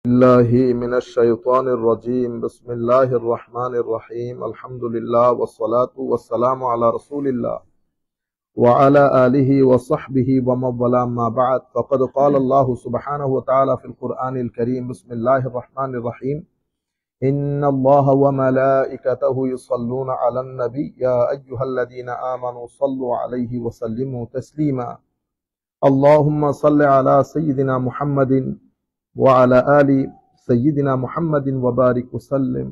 الله من الشيطان الرجيم بسم الله الرحمن الرحيم الحمد لله والصلاة والسلام على رسول الله وعلى آله وصحبه ومن والاه ما بعد فقد قال الله سبحانه وتعالى في القرآن الكريم بسم الله الرحمن الرحيم إن الله وملائكته يصلون على النبي يا أيها الذين آمنوا صلوا عليه وسلموا تسليما اللهم صل على سيدنا محمد وعلى آل سيدنا محمد وبارك وسلم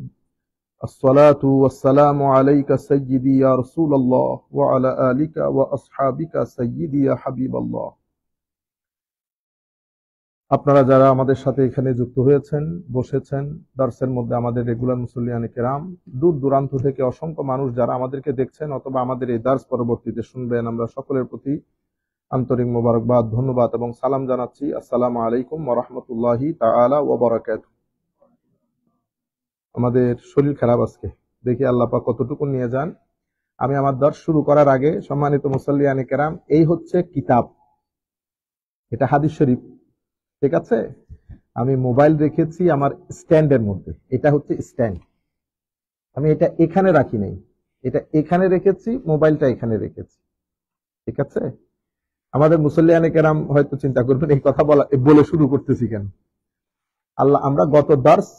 الصلاة والسلام عليك سيدي يا رسول الله وعلى آلك وأصحابك سيدي يا حبيب الله। আপনারা যারা আমাদের সাথে এখানে যুক্ত হয়েছেন, বসেছেন, দার্সের মধ্যে আমাদের রেগুলার মুসল্লিয়ানে কেরাম, দূর দূরান্ত থেকে অসংখ্য মানুষ যারা আমাদেরকে দেখছেন অথবা আমাদের এই দার্স পরবর্তীতে শুনবেন, আমরা সকলের প্রতি আন্তরিক মোবারকবাদ, ধন্যবাদ এবং সালাম জানাচ্ছি। আসসালামু আলাইকুম ওয়া রাহমাতুল্লাহি তাআলা ওয়া বারাকাতুহু। আমাদের শরীর খারাপ আজকে, দেখি আল্লাহ পাক কতটুকু নিয়ে যান। আমি আমার দর্শ শুরু করার আগে সম্মানিত মুসল্লিয়ানে কেরাম, এই হচ্ছে কিতাব, এটা হাদিস শরীফ, ঠিক আছে? আমি মোবাইল রেখেছি আমার স্ট্যান্ডের মধ্যে, এটা হচ্ছে স্ট্যান্ড, আমি এটা এখানে রাখি নাই, এটা এখানে রেখেছি, মোবাইলটা এখানে রেখেছি, ঠিক আছে? আমাদের মুসল্লিয়ানে কেরাম হয়তো চিন্তা করবেন এই কথা বলে শুরু করতেছি কেন। আল্লাহ, আমরা গত দর্স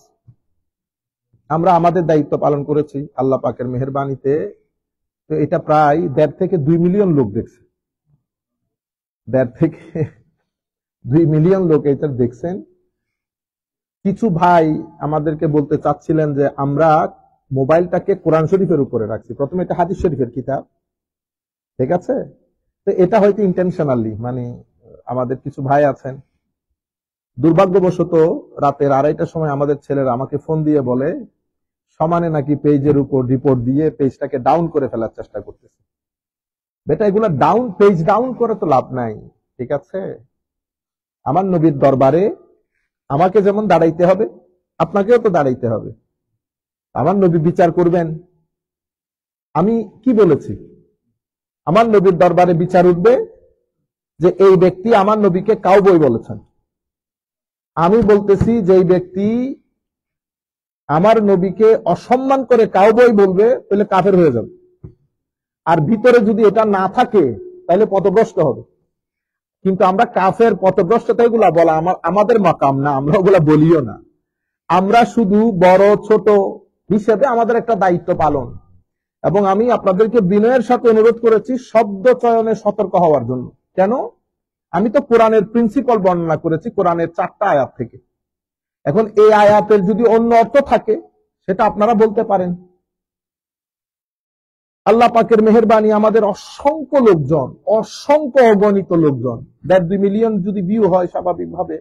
আমরা আমাদের দায়িত্ব পালন করেছি আল্লাহ পাকের মেহেরবানিতে। তো এটা প্রায় 1.5 থেকে 2 মিলিয়ন লোক দেখছে, 1.5 থেকে 2 মিলিয়ন লোক এটা দেখছেন। কিছু ভাই আমাদেরকে বলতে চাচ্ছিলেন যে আমরা মোবাইলটাকে কোরআন শরীফের উপরে রাখছি, প্রথমে এটা হাদিস শরীফের কিতাব, ঠিক আছে? তো এটা হয়তো ইন্টেনশনালি, মানে আমাদের কিছু ভাই আছেন, দুর্ভাগ্যবশত রাতের 2:30টার সময় আমাদের ছেলেরা আমাকে ফোন দিয়ে বলে সমানে নাকি পেজের উপর রিপোর্ট দিয়ে পেজটাকে ডাউন করে ফেলার চেষ্টা করতেছে। বেটা, এগুলো পেজ ডাউন করে তো লাভ নাই, ঠিক আছে? আমার নবীর দরবারে আমাকে যেমন দাঁড়াইতে হবে, আপনাকেও তো দাঁড়াইতে হবে। আমার নবী বিচার করবেন। আমি কি বলেছি? আমার নবীর দরবারে বিচার উঠবে যে এই ব্যক্তি আমার নবীকে কাউবয় বলেছেন। আমি বলতেছি যে এই ব্যক্তি আমার নবীকে অসম্মান করে কাউবয় বলবে, তাহলে কাফের হয়ে যাবে। আর ভিতরে যদি এটা না থাকে তাহলে পথভ্রষ্ট হবে। কিন্তু আমরা কাফের, পথভ্রষ্টতা এগুলা বলা আমাদের মাকাম না, আমরা ওগুলা বলিও না। আমরা শুধু বড় ছোট হিসেবে আমাদের একটা দায়িত্ব পালন, এবং আমি আপনাদেরকে বিনয়ের সাথে অনুরোধ করেছি শব্দ চয়নে সতর্ক হওয়ার জন্য। কেন? আমি তো কোরআনের প্রিন্সিপাল বর্ণনা করেছি কোরআনের 4টা আয়াত থেকে। এখন এই আয়াতের যদি অন্য অর্থ থাকে সেটা আপনারা বলতে পারেন। আল্লাহ পাকের মেহেরবানি, আমাদের অসংখ্য লোকজন, অসংখ্য অগণিত লোকজন, 1.5-2 মিলিয়ন যদি ভিউ হয় স্বাভাবিকভাবে,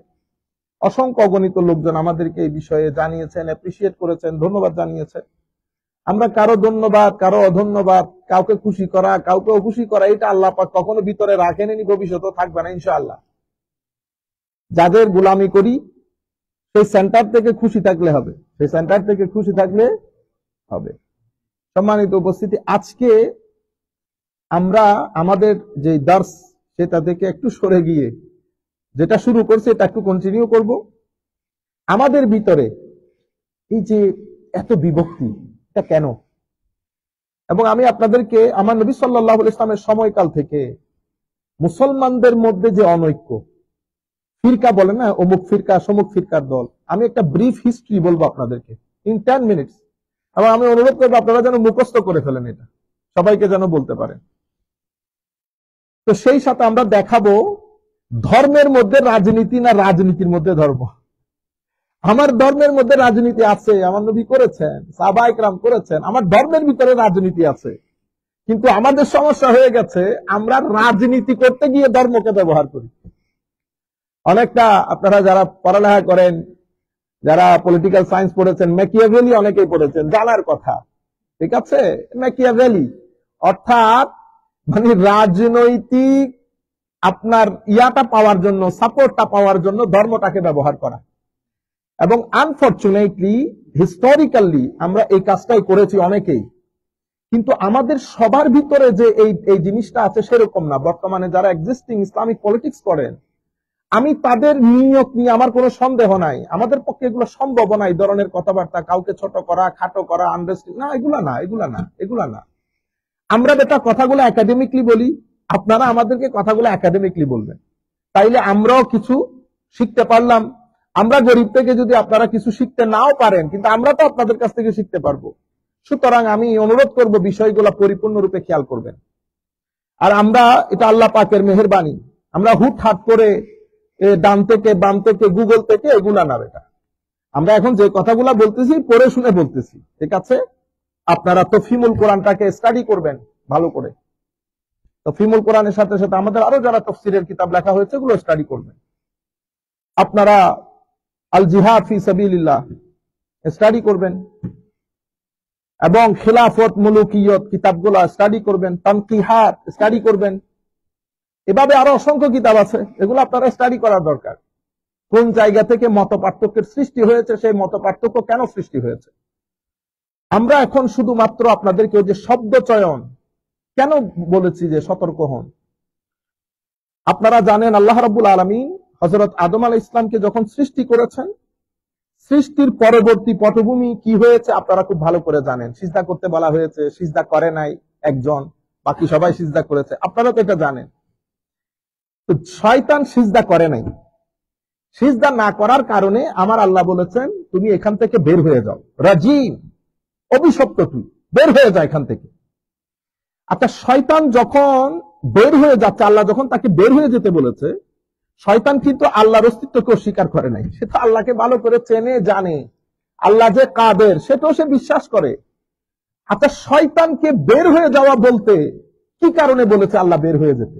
অসংখ্য অগণিত লোকজন আমাদেরকে এই বিষয়ে জানিয়েছেন, অ্যাপ্রিসিয়েট করেছেন, ধন্যবাদ জানিয়েছেন। আমরা কারো ধন্যবাদ, কারো অধন্যবাদ, কাউকে খুশি করা, কাউকে অখুশি করা, এটা আল্লাহ পাক কখনো ভিতরে রাখেনি, ভবিষ্যতেও থাকবে না ইনশাআল্লাহ। যাদের গোলামি করি সেই সেন্টার থেকে খুশি থাকলে হবে, সেই সেন্টার থেকে খুশি থাকলে হবে। সম্মানিত উপস্থিতি, আজকে আমরা আমাদের যে দার্স সেটা থেকে একটু সরে গিয়ে যেটা শুরু করছি এটা একটু কন্টিনিউ করব। আমাদের ভিতরে এই যে এত বিভক্তি, এটা কেন? এবং আমি আপনাদেরকে আমার নবী সাল্লাল্লাহু আলাইহি ওয়াসাল্লামের সময়কাল থেকে মুসলমানদের মধ্যে যে অনৈক্য, ফিরকা বলে না, অমুক ফিরকা সমুক ফিরকার দল, আমি একটা ব্রিফ হিস্ট্রি বলবো আপনাদেরকে ইন 10 মিনিটস। এবং আমি অনুরোধ করবো আপনারা যেন মুখস্থ করে ফেলেন, এটা সবাইকে যেন বলতে পারেন। তো সেই সাথে আমরা দেখাবো ধর্মের মধ্যে রাজনীতি না রাজনীতির মধ্যে ধর্ম। আমার ধর্মের মধ্যে রাজনীতি আছে, আমার নবী করেছেন, সাহাবায়ে কেরাম করেছেন, আমার ধর্মের ভিতরে রাজনীতি আছে। কিন্তু আমাদের সমস্যা হয়ে গেছে, আমরা রাজনীতি করতে গিয়ে ধর্মকে ব্যবহার করি। অনেকটা আপনারা যারা পড়ালেখা করেন, যারা পলিটিক্যাল সায়েন্স পড়েছেন, ম্যাকিয়াভেলি অনেকেই পড়েছেন, জানার কথা, ঠিক আছে? ম্যাকিয়াভেলি অর্থাৎ মানে রাজনৈতিক আপনার ইয়াটা পাওয়ার জন্য, সাপোর্টটা পাওয়ার জন্য ধর্মটাকে ব্যবহার করা। এবং আনফরচুনেটলি হিস্টোরিক্যালি আমরা এই কাজটাই করেছি অনেকেই, কিন্তু আমাদের সবার ভিতরে যে এই জিনিসটা আছে সেরকম না। বর্তমানে যারা এক্সিস্টিং ইসলামিক পলিটিক্স করেন, আমি তাদের নিয়ত নিয়ে আমার কোনো সন্দেহ নাই, আমাদের পক্ষে এগুলো সম্ভব না। এই ধরনের কথাবার্তা, কাউকে ছোট করা, খাটো করা, আন্ডারস্ট্যান্ড না, এগুলা না। আমরা বেটা কথাগুলো একাডেমিকলি বলি, আপনারা আমাদেরকে কথাগুলো একাডেমিকলি বলবেন, তাইলে আমরাও কিছু শিখতে পারলাম। আমরা গরিব থেকে যদি আপনারা কিছু শিখতে নাও পারেন, কিন্তু আমরা তো আপনাদের কাছ থেকে শিখতে পারবো। সুতরাং আমি অনুরোধ করব বিষয়গুলো পরিপূর্ণরূপে খেয়াল করবেন। আর আমরা, এটা আল্লাহ পাকের মেহেরবানি, আমরা হুটহাট করে ডান থেকে বাম থেকে গুগল থেকে এগুলা না বেটা। আমরা এখন যে কথাগুলা বলতেছি পড়ে শুনে বলতেছি, ঠিক আছে? আপনারা তফহিমুল কোরআনটাকে স্টাডি করবেন ভালো করে। তফহিমুল কোরআনের সাথে সাথে আমাদের আরো যারা তাফসীরের কিতাব লেখা হয়েছে এগুলো স্টাডি করবেন। আপনারা আল জিহাদ ফি সাবিলিল্লাহ স্টাডি করবেন, এবং খিলাফত মুলুকিয়ত কিতাবগুলো স্টাডি করবেন, তানকিহাত স্টাডি করবেন। এভাবে আরো অসংখ্য কিতাব আছে, এগুলো আপনারা স্টাডি করার দরকার। কোন জায়গা থেকে মত পার্থক্যের সৃষ্টি হয়েছে, সেই মত পার্থক্য কেন সৃষ্টি হয়েছে। আমরা এখন শুধুমাত্র আপনাদেরকে যে শব্দ চয়ন কেন বলেছি যে সতর্ক হন। আপনারা জানেন আল্লাহ রাব্বুল আলামিন হযরত আদম আলাইহিস সালামকে যখন সৃষ্টি করেছেন, সৃষ্টির পরবর্তী পটভূমি কি হয়েছে আপনারা খুব ভালো করে জানেন। সিজদা করতে বলা হয়েছে, সিজদা করে নাই একজন, বাকি সবাই সিজদা করেছে, আপনারা তো এটা জানেন। তো শয়তান সিজদা করে নাই, সিজদা না করার কারণে আমার আল্লাহ বলেছেন তুমি এখান থেকে বের হয়ে যাও, রাজিম, অভিশপ্ত, তুই বের হয়ে যা এখান থেকে। আচ্ছা, শয়তান যখন বের হয়ে যাচ্ছে, আল্লাহ যখন তাকে বের হয়ে যেতে বলেছে, শয়তান কিন্তু আল্লাহর অস্তিত্বকে অস্বীকার করে নাই। সে তো আল্লাহকে ভালো করে চেনে, জানে আল্লাহ যে কাদের, সেটাও সে বিশ্বাস করে। আচ্ছা, শয়তানকে বের হয়ে যাওয়া বলতে কি কারণে বলেছে আল্লাহ বের হয়ে যেতে?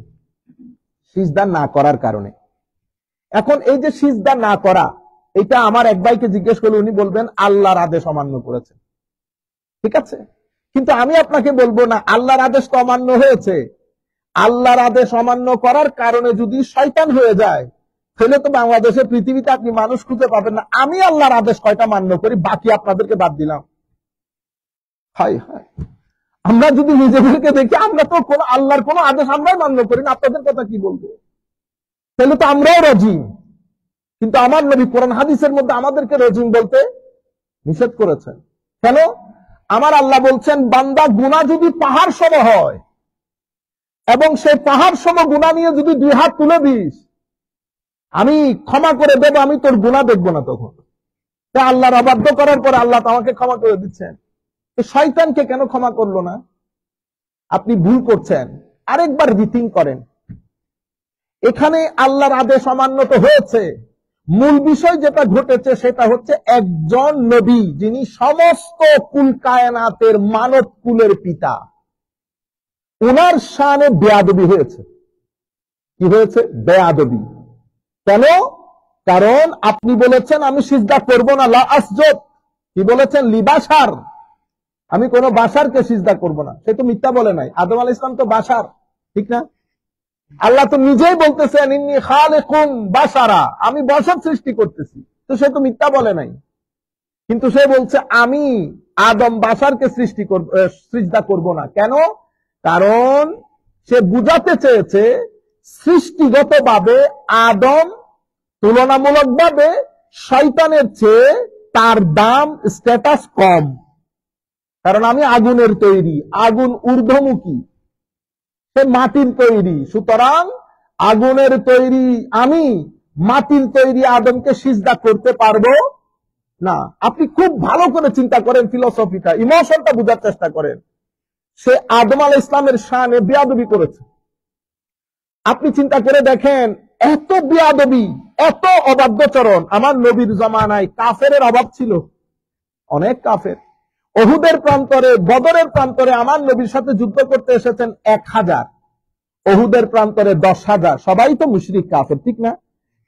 সিজদা না করার কারণে। এখন এই যে সিজদা না করা, এটা আমার এক ভাইকে জিজ্ঞেস করলে উনি বলবেন আল্লাহর আদেশ অমান্য করেছে, ঠিক আছে? কিন্তু আমি আপনাকে বলবো না, আল্লাহর আদেশ তো অমান্য হয়েছে। আল্লাহর আদেশ অমান্য করার কারণে যদি শয়তান হয়ে যায়, তাহলে তো বাংলাদেশে পৃথিবীতে আপনি মানুষ খুঁজে পাবেন না। আমি আল্লাহর আদেশ কয়টা মান্য করি, বাকি আপনাদেরকে বাদ দিলাম। হায় হায়, আমরা যদি নিজেদেরকে দেখি, আমরা তো কোন আল্লাহর কোন আদেশ আমরাই মান্য করি না, আপনাদের কথা কি বলবো? তাহলে তো আমরাও রজিম। কিন্তু আমার নবী কোরআন হাদিসের মধ্যে আমাদেরকে রজিম বলতে নিষেধ করেছেন। কেন? আমার আল্লাহ বলছেন, বান্দা গুনাহ যদি পাহাড় সম হয়, এবং সেই পাহাড় সম গুনাহ নিয়ে যদি 2 হাত তুলে দিস, আমি ক্ষমা করে দেব, আমি তোর গুনাহ দেখবো না। তখন আল্লাহর অবাধ্য করার পরে আল্লাহ আমাকে ক্ষমা করে দিচ্ছেন, শয়তানকে কেন ক্ষমা করলো না? আপনি ভুল করছেন, আরেকবার রিথিং করেন। এখানে আল্লাহর আদেশ অমান্য তো হয়েছে, মূল বিষয় যেটা ঘটেছে সেটা হচ্ছে একজন নবী যিনি সমস্ত কুল কায়নাতের মানব কুলের পিতা, ওনার শানে বেয়াদবি হয়েছে। কি হয়েছে? বেয়াদবি। কেন? কারণ আপনি বলেছেন আমি সিজদা করব না, লা আসজুদ। কি বলেছেন? লিবাসার, আমি কোন বাশারকে সিজদা করব না। সে তো মিথ্যা বলে নাই, আদম আলাইহিস সালাম তো বাশার, ঠিক না? আল্লাহ তো নিজেই বলতেছেন ইন্নী খালিকুন বাশারা, আমি বশর সৃষ্টি করতেছি। তো সে তো মিথ্যা বলে নাই, কিন্তু সে বলছে আমি আদম বাশারকে সিজদা করব না। কেন? কারণ সে বুঝাতে চেয়েছে সৃষ্টিগতভাবে আদম তুলনামূলকভাবে শয়তানের চেয়ে তার দাম, স্ট্যাটাস কম। কারণ আমি আগুনের তৈরি, আগুন ঊর্ধ্বমুখী, সে মাটির তৈরি। সুতরাং আগুনের তৈরি আমি, মাটির তৈরি আদমকে সিজদা করতে পারবো না। আপনি খুব ভালো করে চিন্তা করেন, ফিলোসফিটা, ইমোশনটা বোঝার চেষ্টা করেন। সে আদম আলাইহিস সালামের শানে বেয়াদবি করেছে। আপনি চিন্তা করে দেখেন, এত বেয়াদবি, এত অবাধ্যচরণ আমার নবীর জমানায় কাফেরের অভাব ছিল, অনেক কাফের। ওহুদের প্রান্তরে, বদরের প্রান্তরে আমার নবীর সাথে যুদ্ধ করতে এসেছেন 1000, ওহুদের প্রান্তরে 10,000, সবাই তো মুশরিক কাফের, ঠিক না?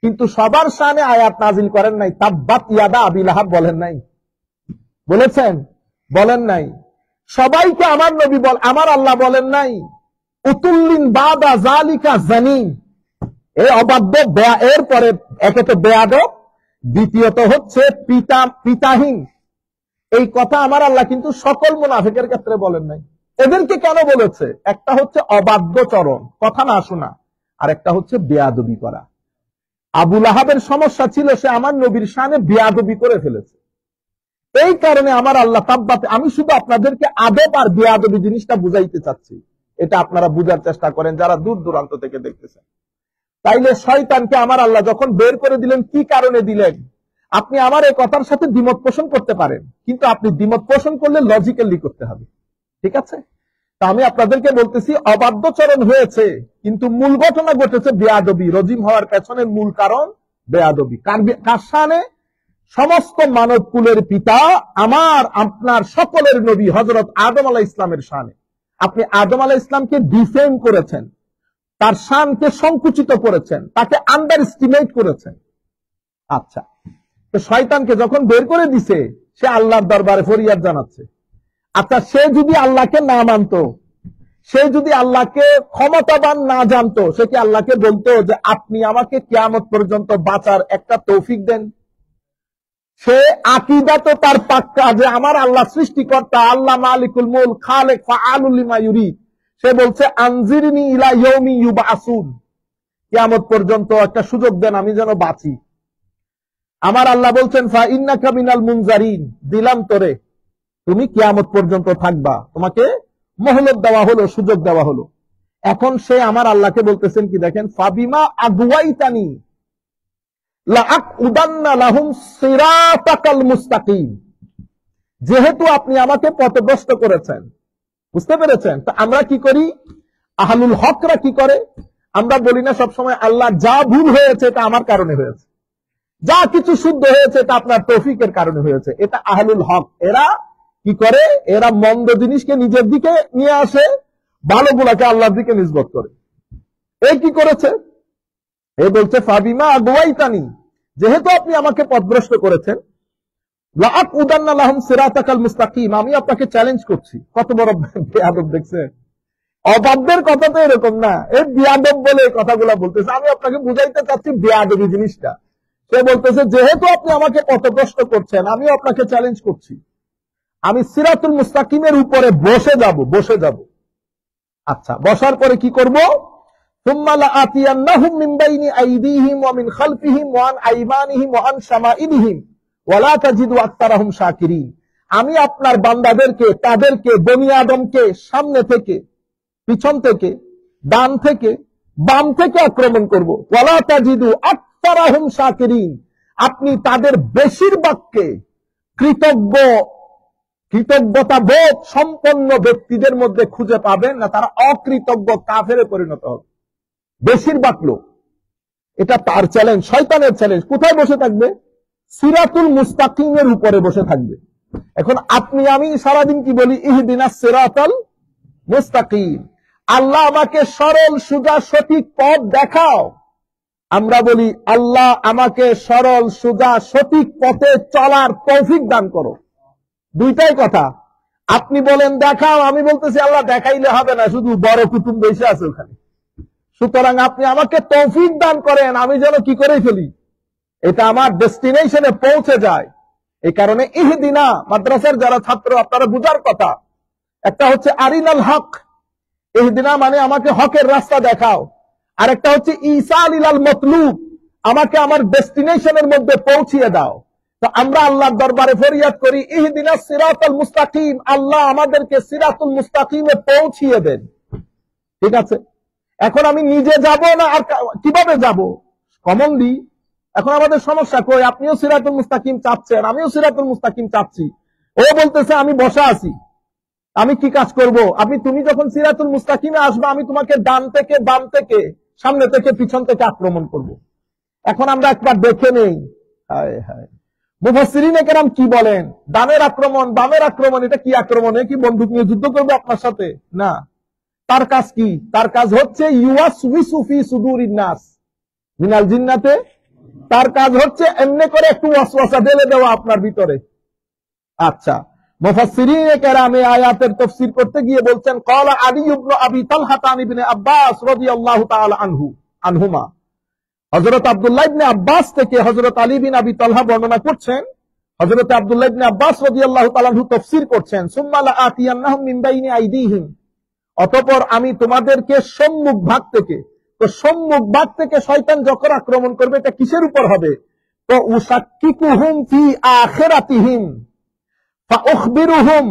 কিন্তু সবার শানে আয়াত নাজিল করেন নাই, তাব্বাত ইয়াদা আবি লাহাব বলেন নাই, বলেছেন? বলেন নাই। সবাইকে আমার নবী আমার আল্লাহ বলেন নাই উতুল্লিন বাদা জালিকা জানিন, এই অবাধ্য, এরপরে একে তো বেয়াদব, দ্বিতীয়ত হচ্ছে পিতাহীন। এই কথা আমার আল্লাহ কিন্তু সকল মুনাফিকের ক্ষেত্রে বলেন নাই। এদেরকে কেন বলেছে? একটা হচ্ছে অবাধ্যচরণ, কথা না শোনা, আর একটা হচ্ছে বেয়াদবি করা। আবু লাহাবের সমস্যা ছিল সে আমার নবীর শানে বেয়াদবি করে ফেলেছে। এই কারণে আমার আল্লাহ তাব্বাতে, আমি শুধু আপনাদেরকে আদব আর বেয়াদবি জিনিসটা বুঝাইতে চাচ্ছি, এটা আপনারা বুঝার চেষ্টা করেন যারা দূর দূরান্ত থেকে দেখতেছেন। তাইলে শয়তানকে আমার আল্লাহ যখন বের করে দিলেন, কি কারণে দিলেন? আপনি আমার এই কথার সাথে দ্বিমত পোষণ করতে পারেন, কিন্তু আপনি দ্বিমত পোষণ করলে লজিক্যালি করতে হবে, ঠিক আছে? তা আমি আপনাদেরকে বলতেছি, অবাধ্যচরণ হয়েছে, কিন্তু মূল ঘটনা ঘটেছে বেয়াদবি। রজিম হওয়ার পেছনের মূল কারণ বেয়াদবি। কার শানে? সমস্ত মানব কুলের পিতা, আমার আপনার সকলের নবী হযরত আদম আলাইহিস ইসলামের শানে। আপনি আদম আলাইহিস ইসলামকে ডিফেম করেছেন, তার শানকে সংকুচিত করেছেন, তাকে আন্ডার এস্টিমেট করেছেন। আচ্ছা, তো শয়তানকে যখন বের করে দিছে, সে আল্লাহর দরবারে ফরিয়াদ জানাচ্ছে। আচ্ছা, সে যদি আল্লাহকে না মানত, সে যদি আল্লাহকে ক্ষমতাবান না জানতো, সে কি আল্লাহকে বলতো যে আপনি আমাকে কিয়ামত পর্যন্ত বাঁচার একটা তৌফিক দেন? সে আকীদা তো তার পাক্কা যে আমার আল্লাহ সৃষ্টিকর্তা, আল্লাহ মালিকুল মুলক, খালেক, ফাআলুল লিমা ইউরিদ। সে বলছে আনজিরনি ইলা ইয়াউমি ইউবআসুন, কিয়ামত পর্যন্ত একটা সুযোগ দেন, আমি যেন বাঁচি। আমার আল্লাহ বলছেন ফা ইন্নাকা মিনাল মুনজারিন, দিলাম তোরে, তুমি কিয়ামত পর্যন্ত থাকবা, তোমাকে মোহলত দেওয়া হলো, সুযোগ দেওয়া হলো। এখন সে আমার আল্লাহকে বলতেছেন কি দেখেন, ফাবিমা আগওয়াইতানি লাআকউদান্না লাহুম সিরাতাকাল মুস্তাকিম, যেহেতু আপনি আমাকে পথভ্রষ্ট করেছেন। বুঝতে পেরেছেন? তো আমরা কি করি, আহলুল হকরা কি করে, আমরা বলি না সবসময় আল্লাহ যা ভুল হয়েছে এটা আমার কারণে হয়েছে, যা কিছু শুদ্ধ হয়েছে এটা আপনার তৌফিকের কারণে হয়েছে। এটা আহলুল হক। এরা কি করে, এরা মন্দ জিনিসকে নিজের দিকে নিয়ে আসে, ভালোগুলাকে আল্লাহর দিকে নিসবত করে। এই কি করেছে, এ বলছে ফাবিমা আগওয়াইতানি, যেহেতু আপনি আমাকে পথভ্রষ্ট করেছেন, লাআকউদান্না লাহুম সিরাতাকাল মুস্তাকিম, আমি আপনাকে চ্যালেঞ্জ করছি। কত বড় বেয়াদব দেখছেন? অবাধ্যের কথা তো এরকম না, এই বেয়াদব বলে এই কথাগুলো বলতেছে। আমি আপনাকে বুঝাইতে চাচ্ছি বেয়াদবি জিনিসটা। সে বলতেছে যেহেতু আপনি আমাকে পথভ্রষ্ট করছেন, আমিও আপনাকে চ্যালেঞ্জ করছি, আমি সিরাতুল মুস্তাকিমের উপরে বসে যাব। আচ্ছা, বসার পরে কি করব? সুম্মা লাআতিয়ান্নাহুম মিন বাইনি আইদিহিম ওয়া মিন খালফিহিম ওয়া আন আইমানিহিম ওয়া আন শামাইলিহিম ওয়া লা তাজিদু আকতারাহুম শাকিরিন। আমি আপনার বান্দাদেরকে, তাদেরকে, বনি আদমকে সামনে থেকে, পিছন থেকে, ডান থেকে, বাম থেকে আক্রমণ করব। ওয়া লা তাজিদু আকতারাহুম শাকিরিন, আপনি তাদের বেশিরভাগকে কৃতজ্ঞতা বোধ সম্পন্ন ব্যক্তিদের মধ্যে খুঁজে পাবেন না, তারা অকৃতজ্ঞ কাফেরে পরিণত হবে বেশিরভাগ লোক। এটা তার চ্যালেঞ্জ, শয়তানের চ্যালেঞ্জ। কোথায় বসে থাকবে? সিরাতুল মুস্তাকিমের উপরে বসে থাকবে। এখন আপনি আমি সারাদিন কি বলি? ইহদিনাস সিরাতাল মুস্তাকিম, আল্লাহ আমাকে সরল সোজা সঠিক পথ দেখাও। আমরা বলি আল্লাহ আমাকে সরল সোজা সঠিক পথে চলার তৌফিক দান করো। দুইটাই কথা। আপনি বলেন দেখাও, আমি বলতেছি আল্লাহ দেখাইলে হবে না, শুধু বড় কুতুব বসে আছে ওখানে। সুতরাং আপনি আমাকে তৌফিক দান করেন, আমি যেন কি করে ফেলি, এটা আমার ডেস্টিনেশনে পৌঁছে যায়। এই কারণে ইহদিনা, মাদ্রাসার যারা ছাত্র আপনারা বুঝার কথা, একটা হচ্ছে আরিনাল হক, ইহদিনা মানে আমাকে হকের রাস্তা দেখাও, আর একটা হচ্ছে ঈসাল ইলাল মতলুব, আমাকে আমার ডেস্টিনেশনের মধ্যে পৌঁছিয়ে দাও। তো আমরা আল্লাহর দরবারে ফরিয়াদ করি ইহদিনাস সিরাতাল মুস্তাকিম, আল্লাহ আমাদেরকে সিরাতুল মুস্তাকিমে পৌঁছিয়ে দেন। ঠিক আছে, এখন আমি নিজে যাব না, আর কিভাবে যাব? কমনলি এখন আমাদের সমস্যা কই, আপনিও সিরাতুল মুস্তাকিম চাচ্ছেন, আমিও সিরাতুল মুস্তাকিম চাচ্ছি, ও বলতেছে আমি বসা আছি, আমি কি কাজ করব? তুমি যখন সিরাতুল মুস্তাকিমে আসবে, আমি তোমাকে ডান থেকে, বাম থেকে, সামনে থেকে, পিছন থেকে আক্রমণ করব। এখন আমরা একবার দেখে নেই, হায় হায়, মুফাসসিরিনে কেরাম কি বলেন? ডানের আক্রমণ, বামের আক্রমণ, এটা কি আক্রমণ? কি বন্দুক নিয়ে যুদ্ধ করবে আপনার সাথে? না। তার কাজ কি? তার কাজ হচ্ছে ইউওয়াসউইসু ফি সুদুরিন নাস মিনাল জিন্নাতে, তার কাজ হচ্ছে এমনি করে একটু ওয়াসওয়াসা ঢেলে দেওয়া আপনার ভিতরে। আচ্ছা, মুফাসসিরিনে কেরাম এই আয়াতের তাফসীর করতে গিয়ে বলছেন ক্বালা আলী ইবনে আবি তালহা ইবনে আব্বাস রাদিয়াল্লাহু তাআলা আনহুমা, হযরত আব্দুল্লাহ ইবনে আব্বাস থেকে হযরত আলী বিন আবি তালহা বর্ণনা করছেন, হযরত আব্দুল্লাহ ইবনে আব্বাস রাদিয়াল্লাহু তাআলা আনহু তাফসীর করছেন সুম্মা লাআতিয়ান্নাহুম মিন বাইনি আইদিহিম, অতঃপর আমি তোমাদেরকে সম্মুখ ভাগ থেকে, তো সম্মুখ ভাগ থেকে শয়তান যখন আক্রমণ করবে এটা কিসের উপর হবে? তো উসাক্কিকুহুম ফি আখিরাতিহিম ফাউখবিরুহুম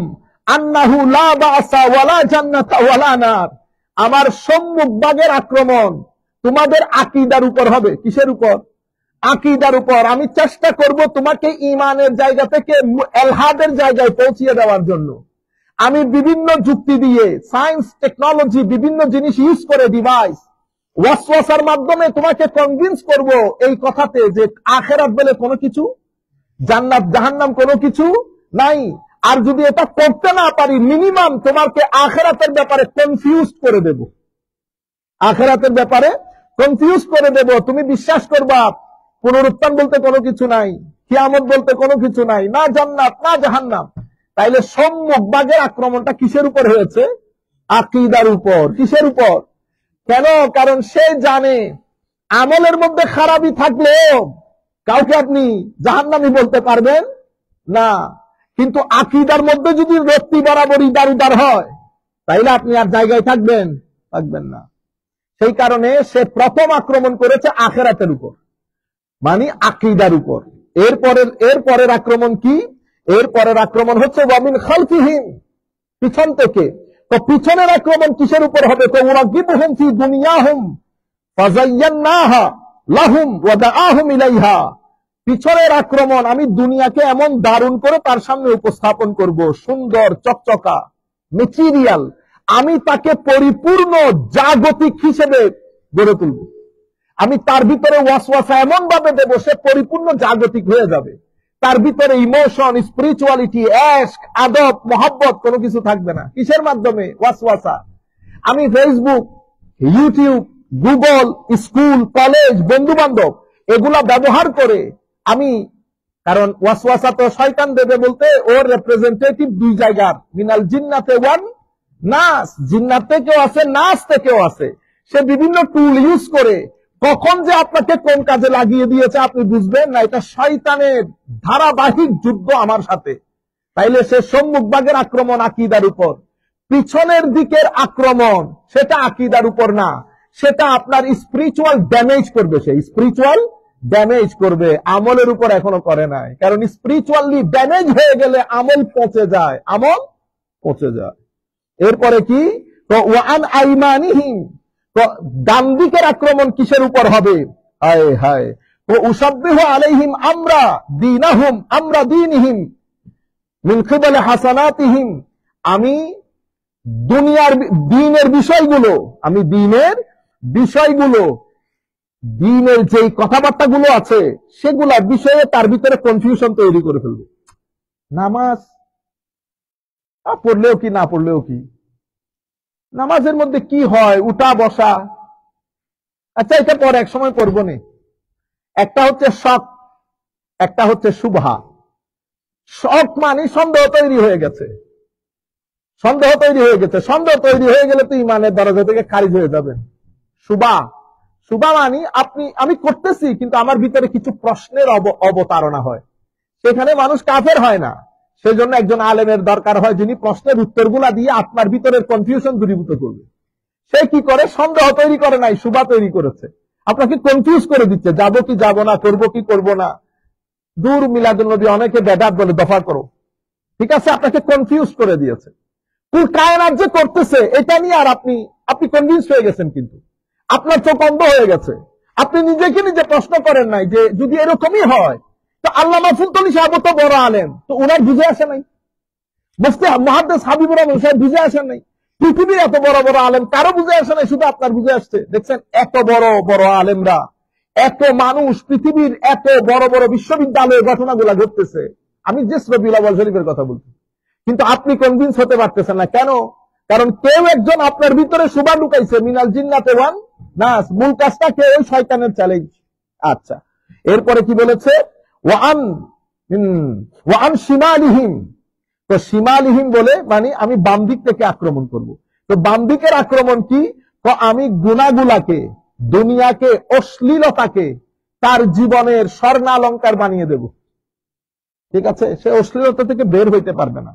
আন্নাহু লা বা'সা ওয়ালা জান্নাতা ওয়ালা নার। আমার সম্মুখ ভাগের আক্রমণ তোমাদের আকীদার উপর হবে। কিসের উপর? আকীদার উপর। আমি চেষ্টা করব তোমাকে ঈমানের জায়গা থেকে এলহাদের জায়গায় পৌঁছিয়ে দেওয়ার জন্য। আমি বিভিন্ন যুক্তি দিয়ে, সায়েন্স, টেকনোলজি, বিভিন্ন জিনিস ইউজ করে, ডিভাইস, ওয়াসওয়াসার মাধ্যমে তোমাকে কনভিন্স করব এই কথাতে যে আখিরাত বলে কোনো কিছু, জান্নাত জাহান্নাম কোনো কিছু নাই। আর যদি এটা করতে না পারি, মিনিমাম তোমাকে আখিরাতের ব্যাপারে কনফিউজ করে দেব। আখিরাতের ব্যাপারে কনফিউজ করে দেব। তুমি বিশ্বাস করবা পুনরুত্থান বলতে কোনো কিছু নাই, কিয়ামত বলতে কোনো কিছু নাই, না জান্নাত না জাহান্নাম। তাইলে সম্মুখ ভাগের আক্রমণটা কিসের উপর হয়েছে? আকীদার উপর। কিসের উপর? কেন? কারণ সে জানে আমলের মধ্যে খারাপই থাকলেও কাউকে আপনি জাহান্নামী বলতে পারবেন না, কিন্তু আকীদার মধ্যে যদি রত্তি বরাবরই দারুদার হয় তাইলে আপনি আর জায়গায় থাকবেন না। সেই কারণে সে প্রথম আক্রমণ করেছে আখিরাতের উপর, মানে আকীদার উপর। এরপরের আক্রমণ কি? এরপরের আক্রমণ হচ্ছে ওয়ামিন খালফিহিম, পিছন থেকে। তো পিছনের আক্রমণ কিসের উপর হবে? তো উরাগিবুহুম ফি দুনিয়াহুম ফাযায়্যানাহা লাহুম ওয়া দাআহুম ইলাইহা। পিছনের আক্রমণ, আমি দুনিয়াকে এমন দারুণ করে তার সামনে উপস্থাপন করব, সুন্দর চকচকা মেটেরিয়াল। আমি তাকে পরিপূর্ণ জাগতিক হিসেবে গড়ে তুলব। আমি তার ভিতরে ওয়াসওয়াসা এমন ভাবে দেব সে পরিপূর্ণ জাগতিক হয়ে যাবে। তার ভিতরে ইমোশন, স্পিরিচুয়ালিটি, এশক, আদব, মোহাব্বত কোনো কিছু থাকবে না। কিসের মাধ্যমে? ওয়াসওয়াসা। আমি Facebook, YouTube, Google, school, college, বন্ধু বান্ধব এগুলা ব্যবহার করে আমি, কারণ ওয়াসওয়াসা তো শয়তান দেবে বলতে ওর রিপ্রেজেন্টেটিভ দুই জায়গার, মিনাল জিন্নাতে ওয়ান নাস, জিন্নাত থেকেও আছে, নাস থেকেও আছে। সে বিভিন্ন টুল ইউজ করে কখন যে আপনাকে কোন কাজে লাগিয়ে দিয়েছে আপনি বুঝবেন না। এটা শয়তানের ধারাবাহিক যুদ্ধ আমার সাথে। তাইলে সে সম্মুখ ভাগের আক্রমণ আকীদার উপর, পিছনের দিকের আক্রমণ সেটা আকীদার উপর না, সেটা আপনার স্পিরিচুয়াল ড্যামেজ করবে। সে স্পিরিচুয়াল ড্যামেজ করবে, আমলের উপর এখনো করে নাই। কারণ স্পিরিচুয়ালি ড্যামেজ হয়ে গেলে আমল পচে যায়, আমল পচে যায়। এরপরে কি? তো ওয়ান আইমানিহিম, তো ডান দিকের আক্রমণ কিসের উপর হবে? হায় হায়, ও উসাব্বিহু আলাইহিম আমরা দীনাহুম আমরা দীনিহিম মিন কিবালি হাসানাতিহিম। আমি দুনিয়ার দ্বীনের বিষয়গুলো, আমি দ্বীনের বিষয়গুলো, দ্বীনের যেই কথাবার্তাগুলো আছে সেগুলা বিষয়ে তার ভিতরে কনফিউশন তৈরি করে ফেলবে। নামাজ পড়লেও কি না পড়লেও কি, নামাজের মধ্যে কি হয়, উঠা বসা, আচ্ছা এটা পরে এক সময় পড়বো নি। একটা হচ্ছে শক, একটা হচ্ছে শুভহা। শক মানে সন্দেহ তৈরি হয়ে গেছে, সন্দেহ তৈরি হয়ে গেছে। সন্দেহ তৈরি হয়ে গেলে তো ইমানের দরজা থেকে খারিজ হয়ে যাবেন। শুভা, শুভা মানে আমি করতেছি কিন্তু আমার ভিতরে কিছু প্রশ্নের অবতারণা হয়, সেখানে মানুষ কাফের হয় না। সেজন্য একজন আলেমের দরকার হয় যিনি প্রশ্নের উত্তরগুলা দিয়ে আপনার ভিতরের কনফিউশন দূরীভূত করবে। সে কি করে? সন্দেহ তৈরি করে নাই, শুভা তৈরি করেছে, আপনাকে কনফিউজ করে দিচ্ছে, যাবো কি যাবো না, করবো কি করবো না। দূর মিলাদুন নবী অনেকে বেদাত বলে, দফা করো। ঠিক আছে, আপনাকে কনফিউজ করে দিয়েছে। কুল কায়নাত যে করতেছে এটা নিয়ে আর আপনি কনভিন্স হয়ে গেছেন, কিন্তু আপনার চোখ অন্ধ হয়ে গেছে। আপনি নিজেকে নিজে প্রশ্ন করেন নাই যে যদি এরকমই হয় তো আল্লামা ফুলতলি সাহেব তো বড় আলেম, তো ওনার বুঝে আসে নাই? মুফতি মুহাদ্দিস হাবিবুর রহমান সাহেব বুঝে আসেন নাই? পৃথিবীর এত বড় বড় আলেম কারো বুঝে আসে নাই, শুধু আপনার বুঝে আসছে। দেখছেন এত বড় বড় আলেমরা, এত মানুষ, পৃথিবীর এত বড় বড় বিশ্ববিদ্যালয়ের ঘটনাগুলা ঘটতেছে। আমি যে রবিউল আউয়াল শরীফের কথা বলছি, কিন্তু আপনি কনভিন্স হতে পারতেছেন না। কেন? কারণ কেউ একজন আপনার ভিতরে শুভা ঢুকাইছে, মিনাল জিন্নাতে ওয়ান নাস। মূল কাজটা কে? ওই শয়তানের চ্যালেঞ্জ। আচ্ছা, এরপরে কি বলেছে? ওয়ান শিমালিহিম, তো শিমালিহিম বলে মানে আমি বাম দিক থেকে আক্রমণ করব। তো বাম দিকের আক্রমণ কি? তো আমি গুনাহগুলাকে, দুনিয়াকে, অশ্লীলতাকে তার জীবনের স্বর্ণালঙ্কার বানিয়ে দেব। ঠিক আছে, সে অশ্লীলতা থেকে বের হইতে পারবে না।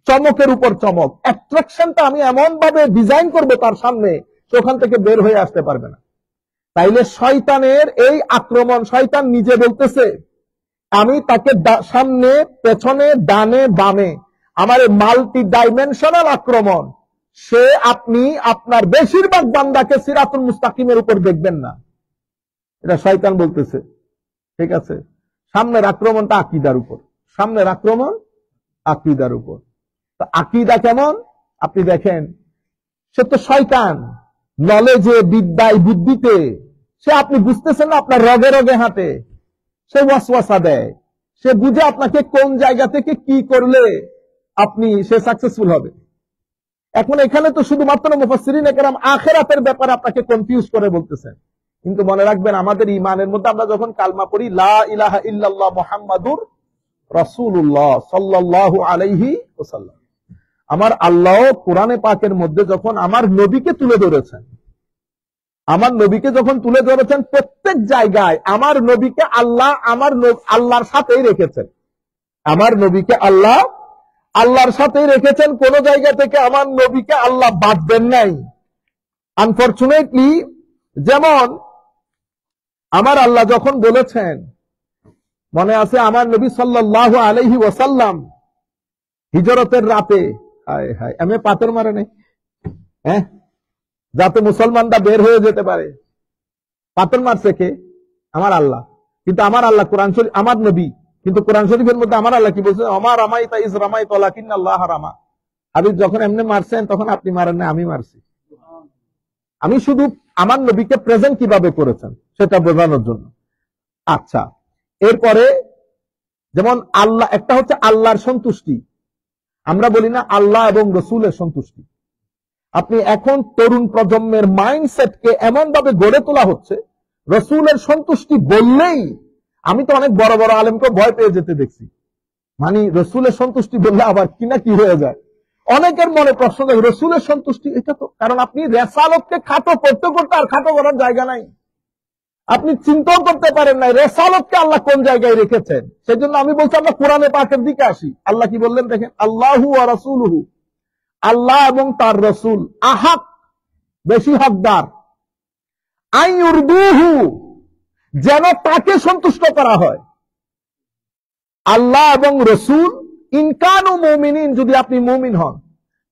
চমকের উপর চমক, অ্যাট্রাকশনটা আমি এমন ভাবে ডিজাইন করবো তার সামনে, ওখান থেকে বের হয়ে আসতে পারবে না। তাইলে শয়তানের এই আক্রমণ, শয়তান নিজে বলতেছে আমি তাকে সামনে পেছনে ডানে বামে, আমার মাল্টি ডাইমেনশনাল আক্রমণ, সে আপনি আপনার বেশিরভাগ বান্দাকে সিরাতুল মুস্তাকিমের উপর দেখবেন না, এটা শয়তান বলতেছে। ঠিক আছে, সামনের আক্রমণটা আকীদার উপর, সামনের আক্রমণ আকীদার উপর। তো আকীদা কেমন আপনি দেখেন, সে তো শয়তান, নলেজে, বিদ্যায়, বুদ্ধিতে সে আপনি বুঝতেছেন না, আপনার রগে রগে হাঁটে, সে ওয়াসওয়াসা দেয়, সে বুঝে আপনাকে কোন জায়গা থেকে কি করলে আপনি সে সাকসেসফুল হবে। এখন এখানে তো শুধুমাত্র মুফাসসিরিনে কেরাম আখিরাতের ব্যাপারে আপনাকে কনফিউজ করে বলতেছেন, কিন্তু মনে রাখবেন আমাদের ঈমানের মধ্যে আমরা যখন কালমা পড়ি লা ইলাহা ইল্লাল্লাহ মুহাম্মাদুর রাসূলুল্লাহ সাল্লাল্লাহু আলাইহি ওয়াসাল্লাম, আমার আল্লাহ কোরআনে পাকের মধ্যে যখন আমার নবীকে তুলে ধরেছেন, আমার নবীকে যখন তুলে ধরেছেন প্রত্যেক জায়গায় আমার নবীকে আল্লাহ আল্লাহর সাথেই রেখেছেন, আমার নবীকে আল্লাহ আল্লাহর সাথেই রেখেছেন, কোন জায়গা থেকে আমার নবীকে আল্লাহ বাদ দেন নাই। আনফরচুনেটলি যেমন আমার আল্লাহ যখন বলেছেন, মনে আছে আমার নবী সাল্লাল্লাহু আলাইহি ওয়াসাল্লাম হিজরতের রাতে, হায় হায় আমি পাথর মারে নাই, হ্যাঁ, যাতে মুসলমানরা বের হয়ে যেতে পারে, পাথর মারছে কে? আমার আল্লাহ। কিন্তু আমার আল্লাহ কোরআন শরীফ, আমার নবী কিন্তু কোরআন শরীফের মধ্যে আমার আল্লাহ কি বলছে, আমার রামাইতা ইজ রামাইতা ওয়ালাকিন্নাল্লাহ রামা। হাবিব যখন এমনি মারছেন তখন আপনি মারেন না, আমি মারছি। আমি শুধু আমার নবীকে প্রেজেন্ট কিভাবে করেছেন সেটা বোঝানোর জন্য। আচ্ছা, এরপরে যেমন আল্লাহ, একটা হচ্ছে আল্লাহর সন্তুষ্টি, আমরা বলি না আল্লাহ এবং রসুলের সন্তুষ্টি। আপনি এখন তরুণ প্রজন্মের মাইন্ডসেটকে এমন ভাবে গড়ে তোলা হচ্ছে, রসুলের সন্তুষ্টি বললেই, আমি তো অনেক বড় বড় আলেমকে ভয় পেয়ে যেতে দেখছি, মানে রসুলের সন্তুষ্টি বললে আবার কি না কি হয়ে যায়। অনেকের মনে প্রশ্ন থাকে রসুলের সন্তুষ্টি, এটা তো, কারণ আপনি রেসালতকে খাটো করতে করতে আর খাটো করার জায়গা নাই, আপনি চিন্তাও করতে পারেন না রেসালতকে আল্লাহ কোন জায়গায় রেখেছেন। সেই জন্য আমি বলছি আমরা কোরআনে পাকের দিকে আসি। আল্লাহ কি বললেন দেখেন, আল্লাহু ওয়া রাসূলুহু, আল্লাহ এবং তার রসুল, আহাক বেশি হকদার, আইয়ুরদুহু যেন তাকে সন্তুষ্ট করা হয়। আল্লাহ এবং রসুল ইনকানু মুমিনিন, যদি আপনি মুমিন হন,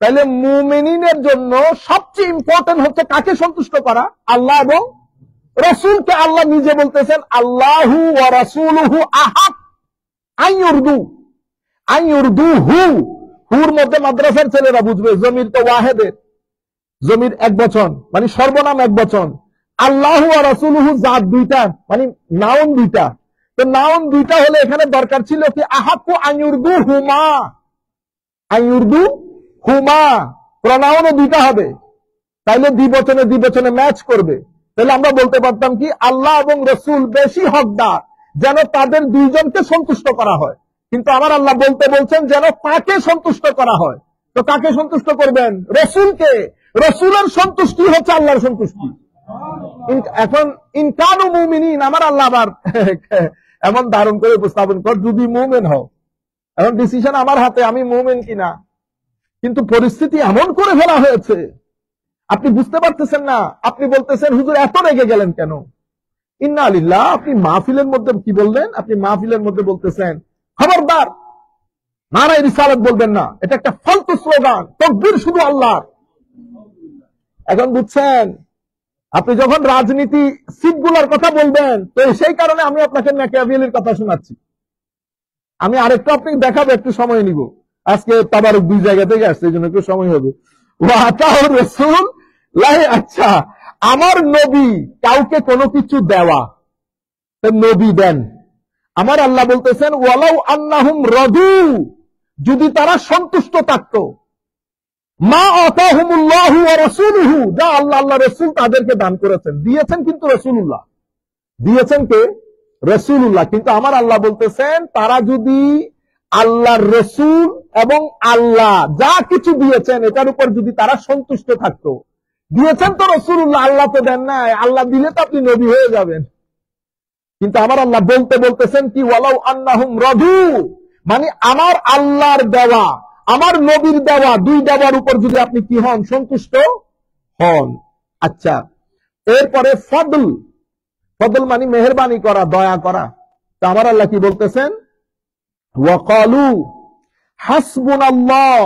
তাহলে মুমিনিনের জন্য সবচেয়ে ইম্পর্টেন্ট হচ্ছে কাকে সন্তুষ্ট করা, আল্লাহ এবং রসুলকে। আল্লাহ নিজে বলতেছেন আল্লাহু ওয়া রাসূলুহু আহাক আইয়ুরদু, আইয়ুরদুহু, হুর মধ্যে মাদ্রাসার ছেলেরা বুঝবে, জমির তো ওয়াহেদের, জমির এক বচন মানে সর্বনাম এক বচন, আল্লাহু ওয়া রাসূলুহু জাত দুইটা মানে নাউন দুইটা, তো নাউন দুইটা হলে এখানে দরকার ছিল কি আহাকু আইয়ুরদু হুমা, আইয়ুরদু হুমা, প্রনাউনও দুইটা হবে, তাইলে দ্বিবচনে দ্বিবচনে ম্যাচ করবে। তাহলে আমরা বলতে পারতাম কি আল্লাহ এবং রসুল বেশি হকদার যেন তাদের দুইজনকে সন্তুষ্ট করা হয়, কিন্তু আমার আল্লাহ বলতে বলছেন যেন তাকে সন্তুষ্ট করা হয়। তো কাকে সন্তুষ্ট করবেন? রসুলকে। রসুলের সন্তুষ্টি হচ্ছে আল্লাহর সন্তুষ্টি। এখন ইনকানু মুমিনিন, আমার আল্লাহ আবার এমন ধারণ করে উপস্থাপন কর, যদি মুমিন হও, এখন ডিসিশন আমার হাতে, আমি মুমিন কিনা। কিন্তু পরিস্থিতি এমন করে ফেলা হয়েছে, আপনি বুঝতে পারতেছেন না, আপনি বলতেছেন হুজুর এত রেগে গেলেন কেন? ইন্না লিল্লাহ, আপনি মাহফিলের মধ্যে কি বললেন? আপনি মাহফিলের মধ্যে বলতেছেন খবরদার নারায়ে রিসালাত বলবেন না, এটা একটা ফালতু স্লোগান, তাকবীর শুধু আল্লাহ। এখন বুঝছেন, আপনি যখন রাজনীতি সিটগুলোর কথা বলবেন, তো সেই কারণে আমি আপনাকে ম্যাকিয়াভেলির কথা শোনাচ্ছি। আমি আরেকটু আপনাকে দেখাবো, একটু সময় নিব, আজকে তাবারক দুই জায়গা থেকে আসছে, এই জন্য একটু সময় হবে। ওয়াতাউর রাসূল লাই, আচ্ছা আমার নবী কাউকে কোনো কিছু দেওয়া, নবী দেন। আমার আল্লাহ বলতেছেন ওয়ালাউ আন্নাহুম রাদু, যদি তারা সন্তুষ্ট থাকতো, মা আতাহুমুল্লাহু ওয়া রাসূলুহু, যা আল্লাহ আল্লাহ রাসূল তাদেরকে দান করেছেন, দিয়েছেন কিন্তু রাসূলুল্লাহ, দিয়েছেন কে? রাসূলুল্লাহ। কিন্তু আমার আল্লাহ বলতেছেন তারা যদি আল্লাহর রাসূল এবং আল্লাহ যা কিছু দিয়েছেন এটার উপর যদি তারা সন্তুষ্ট থাকতো, দিয়েছেন তো রাসূলুল্লাহ, আল্লাহ তো দেন নাই, আল্লাহ দিলে তো আপনি নবী হয়ে যাবেন। কিন্তু আমার আল্লাহ বলতে বলতেছেন কি ওয়ালাউ আন্নাহুম রাদু, মানে আমার আল্লাহর দেওয়া আমার নবীর দেওয়া দুই দেওয়ার উপর যদি আপনি কি হন? সন্তুষ্ট হন। আচ্ছা, এরপরে ফদল, ফদল মানে মেহেরবানি করা, দয়া করা। তা আমার আল্লাহ কি বলতেছেন? ওয়াকালু হাসবুনাল্লাহ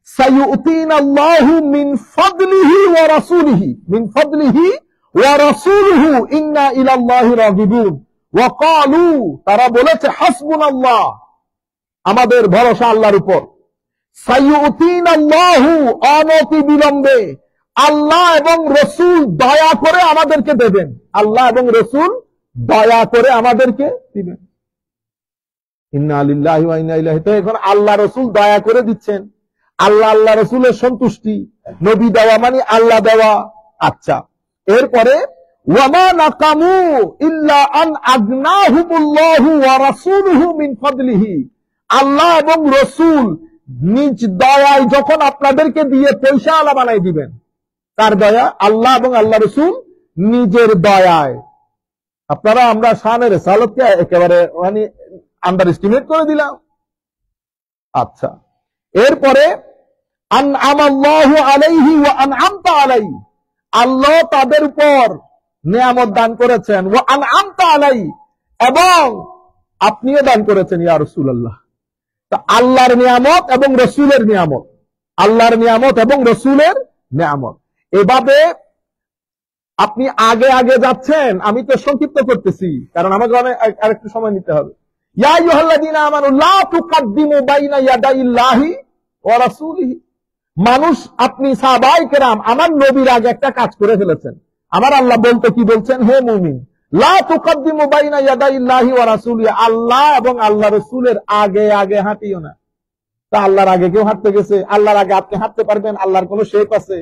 সাইয়ুতিনাল্লাহু মিন ফাদলিহি ওয়া রাসূলিহি মিন ফাদলিহি ওয়া রাসূলুহু ইন্না ইলাল্লাহি রাগিবুন। ওয়াকালু, তারা বলেছে, হাসবুনাল্লাহ, আমাদের ভরসা আল্লাহর উপর। সাইয়ুতিনাল্লাহু, অনতি বিলম্বে আল্লাহ এবং রসুল দয়া করে আমাদেরকে দেবেন। আল্লাহ এবং রসুল দয়া করে আমাদেরকে দিবেন। ইন্না লিল্লাহি ওয়া ইন্না ইলাইহি। তো এখন আল্লাহ রসুল দয়া করে দিচ্ছেন, আল্লাহ রসুলের সন্তুষ্টি, নবী দেওয়া মানে আল্লাহ দেওয়া। আচ্ছা, এরপরে ওয়ামা নাকামু ইল্লা আন আগনাহুমুল্লাহু ওয়া রাসূলুহু মিন ফাদলিহি। আল্লাহ এবং রসুল নিজ দয়ায় যখন আপনাদেরকে দিয়ে পয়সা আলা বানাই দিবেন। কার দয়া? আল্লাহ এবং আল্লাহ রসুল নিজের দয়ায়। আপনারা আমরা শানের রিসালাতকে একেবারে মানে আন্ডার এস্টিমেট করে দিলাম। আচ্ছা, এরপরে আনআমাল্লাহু আলাইহি ওয়া আনআমতা আলাইহি, আল্লাহ তাদের উপর নিয়ামত দান করেছেন। ওয়া আনআমতা আলাইহি, এবং আপনিও দান করেছেন ইয়া রাসূলুল্লাহ। তা আল্লাহর নিয়ামত এবং রসুলের নিয়ামত, আল্লাহর নিয়ামত এবং রসুলের নিয়ামত, এভাবে আপনি আগে আগে যাচ্ছেন। আমি তো সংক্ষিপ্ত করতেছি কারণ আমাকে আরেকটু সময় নিতে হবে। ইয়া আইয়ুহাল্লাযীনা আমানু লা তুকাদ্দিমু বাইনা ইয়াদাইল্লাহি ওয়া রাসূলিহি। মানুষ, আপনি সাহাবায়ে কেরাম আমার নবীর আগে একটা কাজ করে ফেলেছেন। আমার আল্লাহ বলতে কি বলছেন? হে মুমিন, লা তুকাদ্দিমু বাইনা ইয়াদাইল্লাহি ওয়া রাসূলিহি, আল্লাহ এবং আল্লাহ রাসূলের আগে আগে হাঁটিও না। তা আল্লাহর আগে কেউ হাঁটতে গেছে? আল্লাহর আগে আপনি হাঁটতে পারবেন? আল্লাহর কোন শেপ আছে?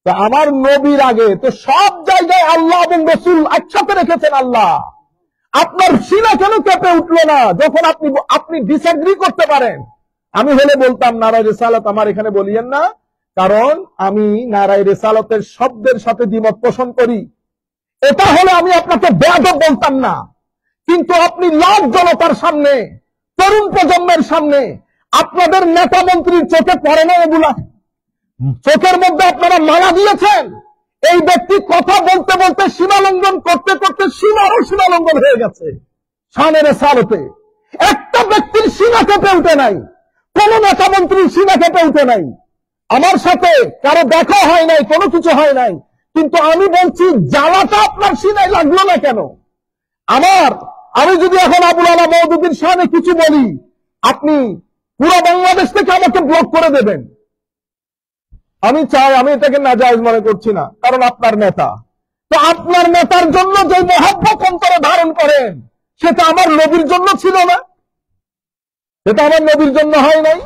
তো আমার নবীর আগে তো সব জায়গায় আল্লাহ এবং রসুল একসাথে রেখেছেন। আল্লাহ, আপনার সিনা কেন কেঁপে উঠলো না যখন আপনি ডিসএগ্রি করতে পারেন? আমি হলে বলতাম নারায়ে রিসালাত আমার এখানে বলিয়েন না, কারণ আমি নারায়ে রিসালাতের শব্দের সাথে দ্বিমত পোষণ করি। এটা হলে আমি আপনাকে বেয়াদব বলতাম না, কিন্তু আপনি লাখ জনতার সামনে, তরুণ প্রজন্মের সামনে, আপনাদের নেতা মন্ত্রীর চোখে পড়ে না এগুলা? চোখের মধ্যে আপনারা মালা দিয়েছেন। এই ব্যক্তি কথা বলতে বলতে সীমা লঙ্ঘন করতে করতে সীমারও সীমা লঙ্ঘন হয়ে গেছে। শানের রিসালাতে একটা ব্যক্তির সীমা কেঁপে উঠে নাই, কোন নেতা মন্ত্রীর সীমা কেঁপে উঠে নাই। আমার সাথে কারো দেখা হয় নাই, কোনো কিছু হয় নাই, কিন্তু আমি বলছি জ্বালাটা আপনার সীমায় লাগলো না কেন? আমি যদি এখন আবুল আলা মওদুদীর শানে কিছু বলি, আপনি পুরো বাংলাদেশ থেকে আমাকে ব্লক করে দেবেন। আমি চাই, আমি এটাকে নাজায়েজ মনে করছি না, কারণ আপনার নেতা। তো আপনার নেতার জন্য যে মহব্বত অন্তরে ধারণ করেন, সেটা আমার নবীর জন্য ছিল না, সেটা আমার নবীর জন্য হয় নাই।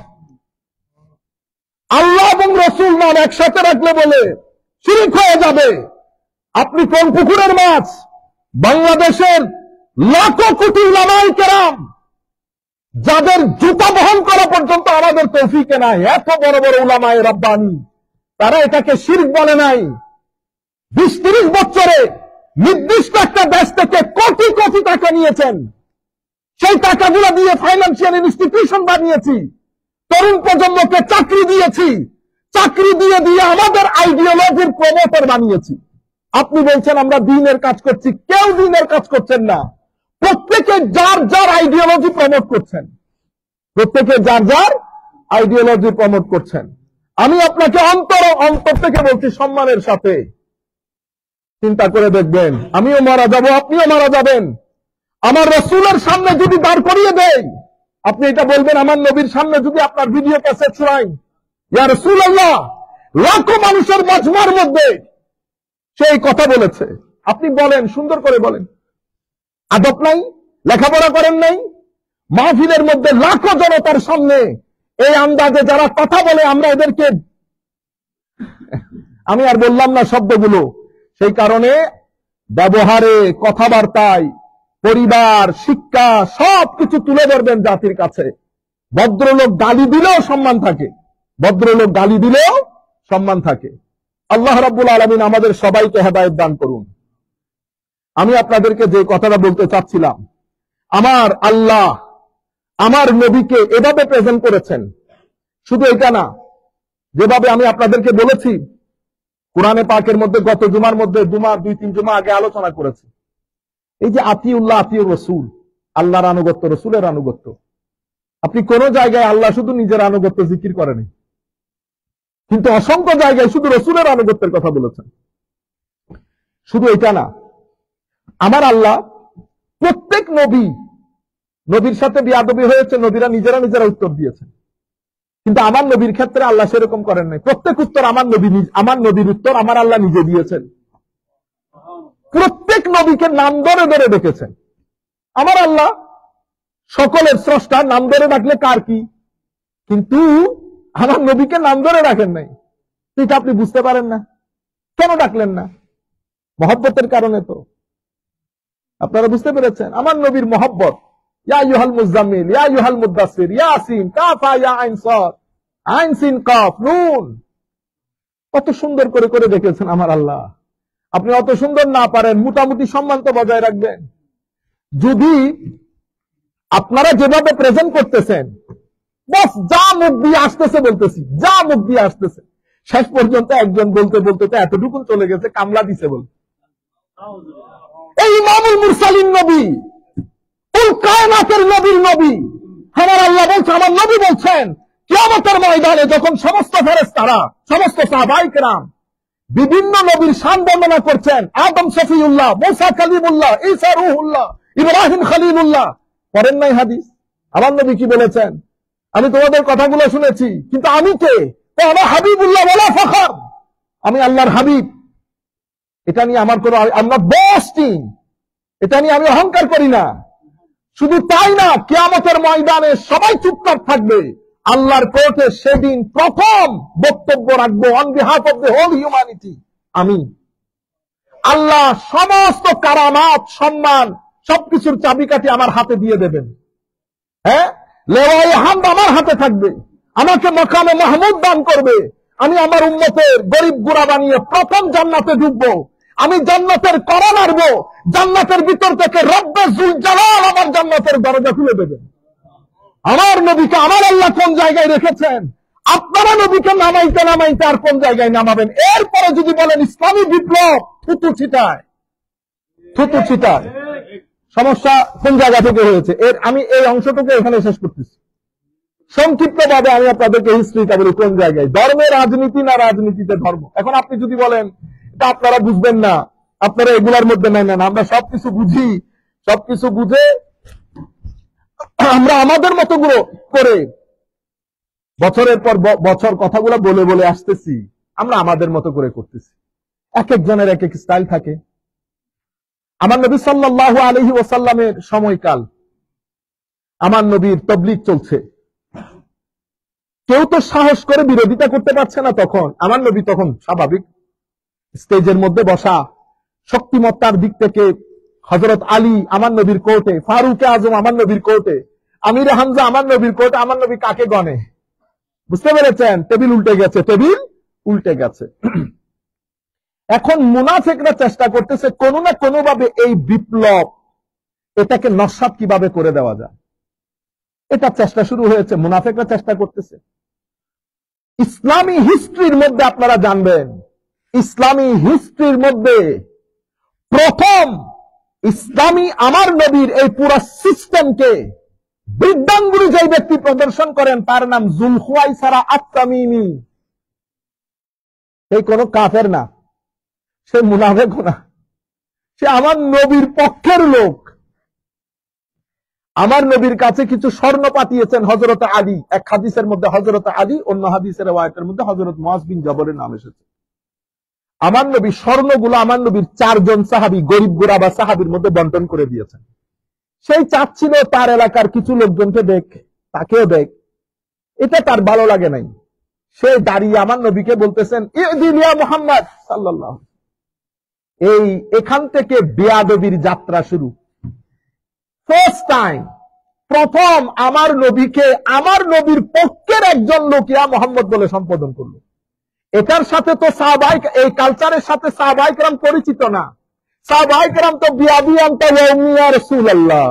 আল্লাহ এবং রসুল নাম একসাথে রাখলে বলে শিরক হয়ে যাবে। আপনি কোন পুকুরের মাছ? বাংলাদেশের লাখো কোটি উলামায়ে কেরাম, যাদের জুতা বহন করা পর্যন্ত আমাদের তৌফিকে নাই, এত বড় বড় উলামায়ে রাব্বানী, তারা এটাকে শিরক বলে নাই। 20-30 বছরে নির্দিষ্ট একটা দেশ থেকে কোটি কোটি টাকা নিয়েছেন, সেই টাকাগুলো দিয়ে ফাইন্যান্সিয়াল ইনস্টিটিউশন বানিয়েছি, তরুণ প্রজন্মকে চাকরি দিয়েছি, চাকরি দিয়ে দিয়ে আমাদের আইডিওলজির প্রমোটার বানিয়েছি। আপনি বলছেন আমরা দ্বীনের কাজ করছি, কেউ দ্বীনের কাজ করছেন না। প্রত্যেকে যার যার আইডিওলজি প্রমোট করছেন, প্রত্যেকে যার যার আইডিওলজি প্রমোট করছেন। আমি আপনাকে অন্তর থেকে বলছি, সম্মানের সাথে চিন্তা করে দেখবেন, আমিও মারা যাব, আপনিও মারা যাবেন। আমার রাসূলের সামনে যদি দাঁড় করিয়ে দেয়, আপনি এটা বলবেন আমার নবীর সামনে যদি আপনার ভিডিও ক্যাসেট শোনাই, ইয়া রাসূলুল্লাহ, লাখো মানুষের মাজমার মধ্যে সেই কথা বলেছে, আপনি বলেন, সুন্দর করে বলেন। আদব নাই, লেখাপড়া করেন নাই, মাহফিলের মধ্যে লাখো জনতার সামনে এই আন্দাজে যারা কথা বলে, আমরা এদেরকে, আমি আর বললাম না শব্দগুলো, সেই কারণে ব্যবহারে, কথাবার্তায়, পরিবার, শিক্ষা সবকিছু তুলে ধরবেন জাতির কাছে। ভদ্রলোক গালি দিলেও সম্মান থাকে, ভদ্রলোক গালি দিলেও সম্মান থাকে। আল্লাহ রাব্বুল আলামিন আমাদের সবাইকে হেদায়েত দান করুন। আমি আপনাদেরকে যে কথাটা বলতে চাচ্ছিলাম, আমার আল্লাহ আমার নবীকে এভাবে প্রেজেন্ট করেছেন। শুধু এটা না, যেভাবে আমি আপনাদেরকে বলেছি, কোরআনে পাকের মধ্যে গত জুমার মধ্যে 2-3 জুমা আগে আলোচনা করেছি, এই যে আতিউল্লাহ আতিউর রসুল, আল্লাহর আনুগত্য, রসুলের আনুগত্য, আপনি কোন জায়গায় আল্লাহ শুধু নিজের আনুগত্য জিকির করেনি, কিন্তু অসংখ্য জায়গায় শুধু রসুলের আনুগত্যের কথা বলেছেন। শুধু এটা না, আমার আল্লাহ প্রত্যেক নবীর সাথে বিয়াদবি হয়েছে, নবীরা নিজেরা উত্তর দিয়েছেন, কিন্তু আমার নবীর ক্ষেত্রে আল্লাহ সেরকম করেন নাই। প্রত্যেক উত্তর আমার নবীর উত্তর আমার আল্লাহ নিজে দিয়েছেন। প্রত্যেক নবীকে নাম ধরে ধরে ডেকেছেন। আমার আল্লাহ সকলের স্রষ্টা, নাম ধরে ডাকলে কার কি, কিন্তু আমার নবীকে নাম ধরে রাখেন নাই। এটা আপনি বুঝতে পারেন না, কেন ডাকলেন না? মহব্বতের কারণে তো। আপনারা বুঝতে পেরেছেন? আমার নবীর মহব্বত, ইয়া আইয়ুহাল মুজাম্মিল, ইয়া আইয়ুহাল মুদাসসির, ইয়াসিন, কাফা ইয়া আইন সাদ, আইন সিন কাফ নুন, কত সুন্দর করে করে দেখেছেন আমার আল্লাহ। আপনি অত সুন্দর না পারেন, মোটামুটি সম্মান তো বজায় রাখবেন। যদি আপনারা যেভাবে প্রেজেন্ট করতেছেন, বস যা মুখ দিয়ে আসতেছে বলতেছি, যা মুখ দিয়ে আসতেছে, শেষ পর্যন্ত একজন বলতে বলতে তো এতটুকুন চলে গেছে, কামলা দিছে বল। এই ইমামুল মুরসালিন নবী, কুল কায়নাতের নবীর নবী, আমার আল্লাহ বলছে, আমার নবী বলছেন, কিয়ামতের ময়দানে যখন সমস্ত ফেরেশতারা, সমস্ত সাহাবায়ে কেরাম বিভিন্ন নবীর শান বর্ণনা করছেন, আদম শফিউল্লাহ, মুসা কালিমুল্লাহ, ঈসা রূহুল্লাহ, ইব্রাহিম খলিলুল্লাহ, পড়েন নাই হাদিস? আমার নবী কি বলেছেন? আমি তোমাদের কথাগুলো শুনেছি, কিন্তু আমি কে? আমি হাবিবুল্লাহ ওয়ালা ফখর, আমি আল্লাহর হাবিব। এটা নিয়ে আমার কোনো, আমরা বস্টিং, এটা নিয়ে আমি অহংকার করি না। শুধু তাই না, কিয়ামতের ময়দানে সবাই চুপচাপ থাকবে। আল্লাহর কোর্টে সেদিন প্রথম বক্তব্য রাখবো on behalf of the whole humanity আমি। আল্লাহ সমস্ত কারামাত, সম্মান, সবকিছুর চাবিকাঠি আমার হাতে দিয়ে দেবেন। হ্যাঁ, লেওয়ায়ে হামদ আমার হাতে থাকবে, আমাকে মাকামে মাহমুদ দান করবে। আমি আমার উম্মতের গরিব গুড়া বানিয়ে প্রথম জান্নাতে ঢুকবো। আমি জান্নাতের করা নাড়বো, জান্নাতের ভিতর থেকে রব্বে যুল জালাল আমার জান্নাতের দরজা খুলে দেবেন। আমার নবীকে আমার আল্লাহ কোন জায়গায় রেখেছেন, আপনারা নবীকে নামাইতে নামাইতে আর কোন জায়গায় নামাবেন? এরপরে যদি বলেন ইসলামী বিপ্লব, থুতু ছিটায়। সমস্যা কোন জায়গা থেকে হয়েছে? আমি এই অংশটুকু এখানে শেষ করতেছি। সংক্ষিপ্ত ভাবে আমি আপনাদেরকে হিস্ট্রিটা বলি, কোন জায়গায় ধর্মে রাজনীতি না রাজনীতিতে ধর্ম। এখন আপনি যদি বলেন এটা আপনারা বুঝবেন না, আপনারা এগুলার মধ্যে নেন না, আমরা সবকিছু বুঝি, সবকিছু বুঝে আমরা আমাদের মতো করে বছরের পর বছর কথাগুলো বলে বলে আসতেছি, আমরা আমাদের মতো করে করতেছি। এক একজনের এক এক স্টাইল থাকে। আমার নবী সাল্লাল্লাহু আলাইহি ওয়াসাল্লামের সময়কাল, আমার নবীর তাবলীগ চলছে, কেউ তো সাহস করে বিরোধিতা করতে পারছে না। তখন আমার নবী তখন স্বাভাবিক স্টেজের মধ্যে বসা, শক্তিমত্তার দিক থেকে হযরত আলী আমার নবীর কোর্টে, ফারুক আজম আমার নবীর কোর্টে, আমির হামজা আমার নবীর কোর্টে। আমার নবী কাকে গনে? বুঝতে পেরেছেন? টেবিল উল্টে গেছে। এখন মুনাফিকরা চেষ্টা করতেছে কোন না কোন ভাবে এই বিপ্লব, এটাকে নস্যাৎ কিভাবে করে দেওয়া যায়, এটা চেষ্টা শুরু হয়েছে। মুনাফিকরা চেষ্টা করতেছে। ইসলামী হিস্ট্রির মধ্যে আপনারা জানবেন, ইসলামী হিস্ট্রির মধ্যে প্রথম ইসলামী আমার নবীর এই পুরো সিস্টেমকে বৃদ্ধাঙ্গুলি যে ব্যক্তি প্রদর্শন করেন, তার নাম যুলখুয়াইসারা আত-তামিমি। এই কোন কাফের না, সে মুনাফিক না, সে আমার নবীর পক্ষের লোক। আমার নবীর কাছে কিছু স্বর্ণ পাঠিয়েছেন হযরত আলী। এক হাদিসের মধ্যে হযরত আলী, অন্য হাদিসের রিওয়ায়াতের মধ্যে হযরত মুআজ বিন জবরের নাম এসেছে। আমার নবী স্বর্ণগুলো আমার নবীর 4 জন সাহাবী, গরিব গুরাবা সাহাবীর মধ্যে বন্টন করে দিয়েছেন। সেই চাচ্ছিল তার এলাকার কিছু লোকজনকে দেখ, তাকেও দেখ। এটা তার ভালো লাগে নাই। সে দাঁড়িয়ে আমার নবীকে বলতেছেন, ইয়া মুহাম্মদ সাল্লাল্লাহু। এখান থেকে বেয়াদবির যাত্রা শুরু। ফার্স্ট টাইম, প্রথম আমার নবীকে আমার নবীর পক্ষের একজন লোক ইয়া মুহাম্মদ বলে সম্বোধন করলো। এটার সাথে তো সাহাবায়ে, এই কালচারের সাথে সাহাবায়ে কেরাম পরিচিত না। সাহাবায়ে কেরাম তো বিয়াদি আনতা ওয়া উম্মি ইয়া রাসূলুল্লাহ,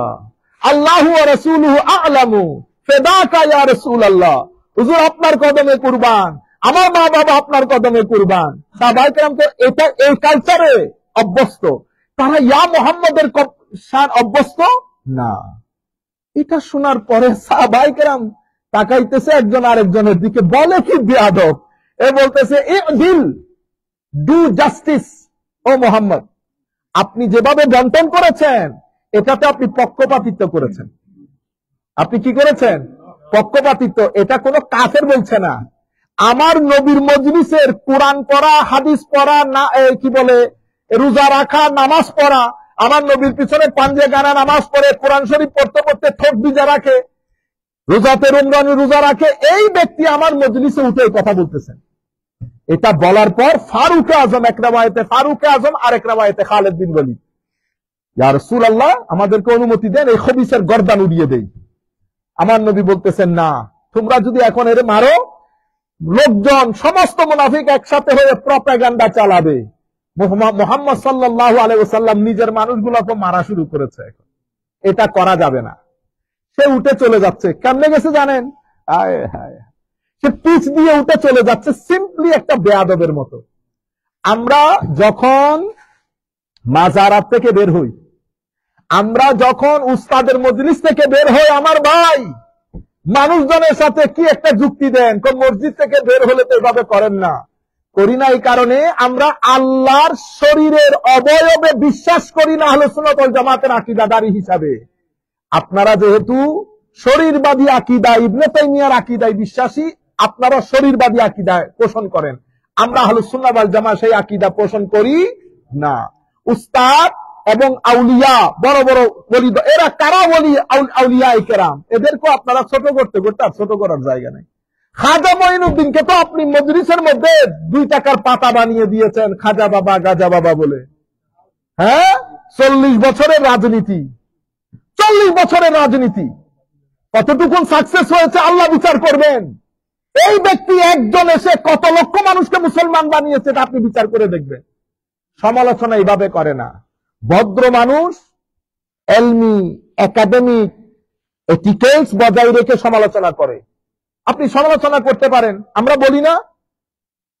আল্লাহু ওয়া রাসূলুহু আ'লামু, ফিদাকা ইয়া রাসূলুল্লাহ, হুজুর আপনার কদমে কুরবান, আমার মা বাবা আপনার কদমে কুরবান। সাহাবায়ে কেরাম তো এটা এই কালচারে অভ্যস্ত। তারা ইয়া মোহাম্মদের শান অভ্যস্ত না। এটা শোনার পরে সাহাবায়ে কেরাম তাকাইতেছে একজন আরেকজনের দিকে, বলে কি বেয়াদব, এ বলতেছে ইদিল, ডু জাস্টিস ও মোহাম্মদ, আপনি যেভাবে বন্টন করেছেন এটাতে আপনি পক্ষপাতিত্ব করেছেন। আপনি কি করেছেন? পক্ষপাতিত্ব। এটা কোনো কাফের বলছে না, আমার নবীর মজলিসের কোরআন পড়া, হাদিস পড়া, না কি বলে রোজা রাখা, নামাজ পড়া, আমার নবীর পিছনে পাঞ্জে গানা নামাজ পড়ে, কোরআন শরীফ পড়তে পড়তে ঠোঁট ভিজা রাখে, রোজাতে রমজানে রোজা রাখে, এই ব্যক্তি আমার মজলিসে উঠে কথা বলতেছেন। এটা বলার পর ফারুক আজম, এক রাওয়ায়াতে ফারুক আজম, আর এক রাওয়ায়াতে খালিদ বিন ওয়ালিদ, ইয়া রাসূলুল্লাহ আমাদেরকে অনুমতি দেন এই খবিসের গর্দান উড়িয়ে দেই। আমার নবী বলতেছেন, না, তোমরা যদি এখন এর মারো, লোকজন সমস্ত মুনাফিক একসাথে হয়ে প্রপাগান্ডা চালাবে, মুহাম্মদ সাল্লাল্লাহু আলাইহি ওয়াসাল্লাম নিজের মানুষগুলোকে মারা শুরু করেছে, এখন এটা করা যাবে না। সে উঠে চলে যাচ্ছে। কেমনে গেছে জানেন? আয় হায়, সে পিচ দিয়ে উঠে চলে যাচ্ছে, সিম্পলি একটা বেয়াদবের মতো। আমরা যখন মাজারাত থেকে বের হই, আমরা যখন উস্তাদের মজলিস থেকে বের হই, আমার ভাই মানুষজনের সাথে কি একটা যুক্তি দেন, কোন মসজিদ থেকে বের হলে তো এভাবে করেন না। করি না এই কারণে আমরা আল্লাহর শরীরের অবয়বে বিশ্বাস করি না আহলে সুন্নাত ওয়াল জামাতের আকীদাদারী হিসাবে। আপনারা যেহেতু শরীরবাদী আকীদা, ইবনে তাইমিয়ার আকীদায় বিশ্বাসী, আপনারা শরীরবাদী আকীদা পোষণ করেন। আমরা আহলে সুন্নাত ওয়াল জামাত সেই আকীদা পোষণ করি না। উস্তাদ এবং আউলিয়া, বড় বড় ওলি, এরা কারা ওলি? আউলিয়ায়ে কেরাম। এদেরকে আপনারা ছোট করতে করতে আর ছোট করার জায়গা নেই। খাজা মঈনুদ্দিনকে তো আপনি মজলিসের মধ্যে 2 টাকার পাতা বানিয়ে দিয়েছেন খাজা বাবা, গাজা বাবা বলে। হ্যাঁ, 40 বছরের রাজনীতি, 40 বছরের রাজনীতি কতটুকুন সাকসেস হয়েছে আল্লাহ বিচার করবেন। এই ব্যক্তি একজন এসে কত লক্ষ মানুষকে মুসলমান বানিয়েছে, আপনি বিচার করে দেখবেন। সমালোচনা এইভাবে করে না। ভদ্র মানুষ এলমি, একাডেমিক এটিকেটস বজায় রেখে সমালোচনা করে। আপনি সমালোচনা করতে পারেন, আমরা বলি না।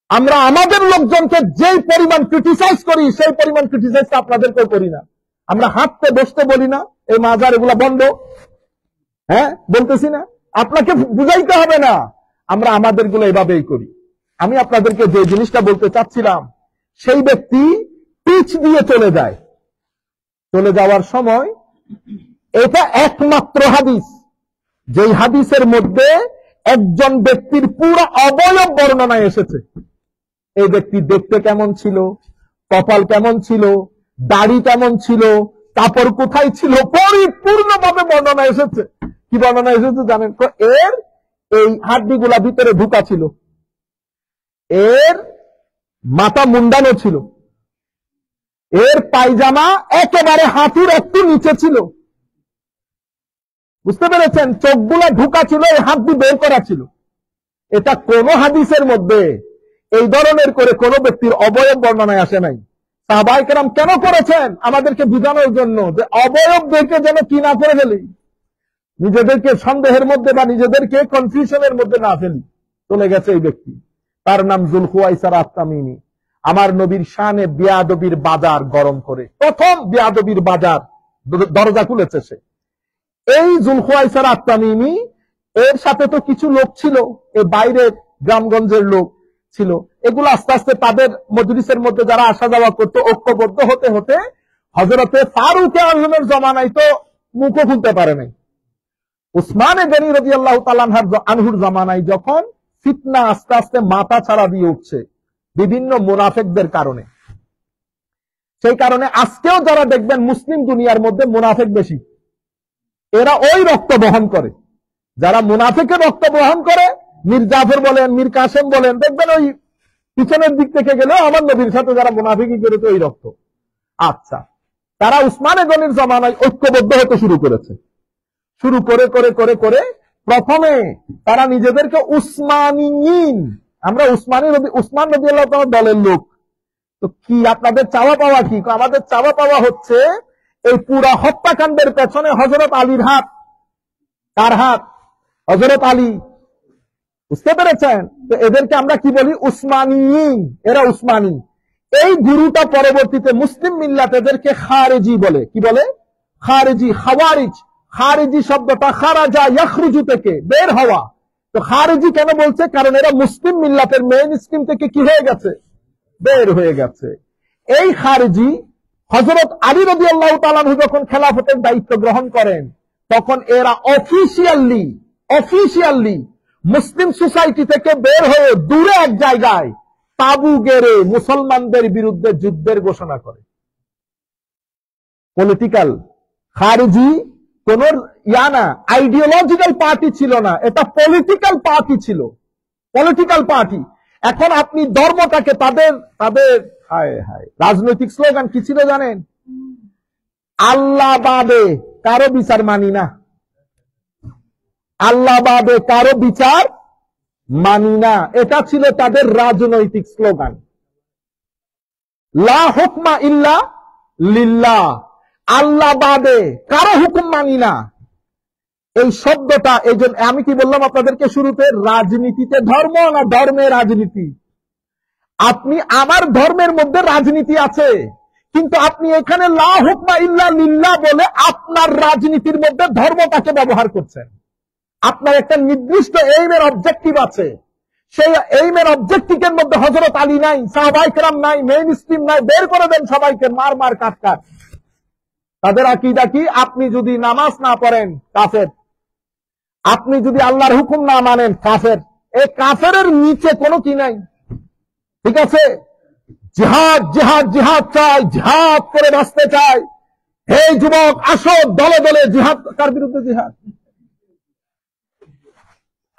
আমরা আমাদের লোকজনকে যেই পরিমাণ ক্রিটিসাইজ করি, সেই পরিমাণ ক্রিটিসাইজ আপনাদেরকেও করি না। আমরা হাঁটতে বসতে বলি না এই মাজার এগুলা বন্ধ, হ্যাঁ বলতেছি না, আপনাকে বুঝাইতে হবে না। আমরা আমাদের গুলো এভাবেই করি। আমি আপনাদেরকে যে জিনিসটা বলতে চাচ্ছিলাম, সেই ব্যক্তি পিচ দিয়ে চলে যায়। চলে যাওয়ার সময় এটা একমাত্র হাদিস, যেই হাদিসের মধ্যে একজন ব্যক্তির পুরো অবয়ব বর্ণনায় এসেছে। এই ব্যক্তি দেখতে কেমন ছিল, কপাল কেমন ছিল, দাড়ি কেমন ছিল, কাপড় কোথায় ছিল, পরিপূর্ণভাবে বর্ণনা এসেছে। কি বর্ণনা এসেছে জানেন? এর এই হাড্ডিগুলা ভিতরে ঢুকা ছিল, এর মাথা মুন্ডানো ছিল, এর পায়জামা একেবারে হাঁটুর একটু নিচে ছিল, বুঝতে পেরেছেন? চোখগুলা ঢুকা ছিল, এই হাড্ডি বের করা ছিল। এটা কোন হাদিসের মধ্যে এই ধরনের করে কোন ব্যক্তির অবয়ব বর্ণনায় আসে নাই। সাহাবায়ে কেরাম কেন করেছেন? আমাদেরকে বোঝানোর জন্য যে অবয়ব দেখে যেন কি না করে ফেলি, নিজেদেরকে সন্দেহের মধ্যে বা নিজেদেরকে কনফিউশনের মধ্যে না ফেলি। চলে গেছে এই ব্যক্তি, তার নাম যুলখুয়াইসার আত-তামিমি। আমার নবীর শানে বেয়াদবির বাজার গরম করে, প্রথম বেয়াদবির বাজার দরজা খুলেছে সে। এই যুলখুয়াইসার আত-তামিমি, এর সাথে তো কিছু লোক ছিল, এই বাইরের গ্রামগঞ্জের লোক ছিল। এগুলো আস্তে আস্তে তাদের মজলিসের মধ্যে যারা আসা যাওয়া করতো, ঐক্যবদ্ধ হতে হতে হযরতে ফারুক আযমের জমানায় তো মুখও খুলতে পারে নাই। উসমানে গনি রাদিয়াল্লাহু তাআলা আনহুর জামানায় যখন ফিতনা আস্তে আস্তে মাথা ছাড়া দিয়ে উঠছে বিভিন্ন মুনাফিকদের কারণে, সেই কারণে আজকেও যারা দেখবেন মুসলিম দুনিয়ার মধ্যে মুনাফিক বেশি, এরা ওই রক্ত বহন করে। যারা মুনাফিকের রক্ত বহন করে, মীর জাফর বলেন, মীর কাসেম বলেন, দেখবেন ওই পিছনের দিক থেকে গেলে আমার নবীর সাথে যারা মুনাফিকি করেছে ওই রক্ত। আচ্ছা, তারা উসমানে গনির জমানায় ঐক্যবদ্ধ হতে শুরু করেছে। শুরু করে করে করে করে প্রথমে তারা নিজেদেরকে উসমানিয়িন, আমরা উসমান রাদিয়াল্লাহু তাআলা দলের লোক। তো কি আপনাদের চাওয়া পাওয়া কি? আমাদের চাওয়া পাওয়া হচ্ছে এই পুরা হত্যাকাণ্ডের পেছনে হযরত আলীর হাত। কার হাত? হযরত আলী। বুঝতে পেরেছেন? তো এদেরকে আমরা কি বলি? উসমানিয়িন। এরা উসমানী। এই গুরুটা পরবর্তীতে মুসলিম মিল্লাত এদেরকে খারেজি বলে। কি বলে? খারেজি, খাওয়ারিজ। খারেজি শব্দটা খারাজা ইয়াখরুজু থেকে, বের হওয়া। তো খারেজি কেন বলছে? কারণ এরা মুসলিম মিল্লাতের মেইন স্ট্রিম থেকে কি হয়ে গেছে? বের হয়ে গেছে। এই খারেজি হযরত আলী রাদিয়াল্লাহু তাআলা আনহু যখন খেলাফতের দায়িত্ব গ্রহণ করেন, তখন এরা অফিশিয়ালি মুসলিম সোসাইটি থেকে বের হয়ে দূরে এক জায়গায় তাবু গেড়ে মুসলমানদের বিরুদ্ধে যুদ্ধের ঘোষণা করে। পলিটিক্যাল খারেজি কোন না আইডিওলজিক্যাল পার্টি ছিল না, এটা পলিটিক্যাল পার্টি ছিল, পলিটিক্যাল পার্টি। এখন আপনি ধর্মটাকে তাদের রাজনৈতিক স্লোগান কি ছিল জানেন? আল্লাহ বাদে কারো বিচার মানি না, আল্লাহ বাদে কারো বিচার মানি না, এটা ছিল তাদের রাজনৈতিক স্লোগান। লা হুকমা ইল্লা লিল্লাহ, আল্লাহ বাদে কারো হুকুম মানি না। এই শব্দটা, এই জন্য আমি কি বললাম আপনাদেরকে শুরুতে, রাজনীতিতে ধর্ম না ধর্মে রাজনীতি। আপনি আমার ধর্মের মধ্যে রাজনীতি আছে, কিন্তু আপনি এখানে লা হুকমা ইল্লা লিল্লাহ বলে আপনার রাজনীতির মধ্যে ধর্মটাকে ব্যবহার করছেন। আপনার একটা নির্দিষ্ট এইমের অবজেক্টিভ আছে, সেই এইমের অবজেক্টিভের মধ্যে হযরত আলী নাই, সাহাবায়ে কেরাম নাই, মেইন স্ট্রিম নাই, বের করে দেন সবাইকে, মার কাট। তাদের আকীদা কি? আপনি যদি নামাজ না পড়েন কাফের, আপনি যদি আল্লাহর হুকুম না মানেন কাফের। এই কাফেরের নিচে কোনো কি নাই, ঠিক আছে? জিহাদ জিহাদ জিহাদ চাই, জিহাদ করে বাঁচতে চাই। হে যুবক, আসো দলে দলে জিহাদ। কার বিরুদ্ধে জিহাদ?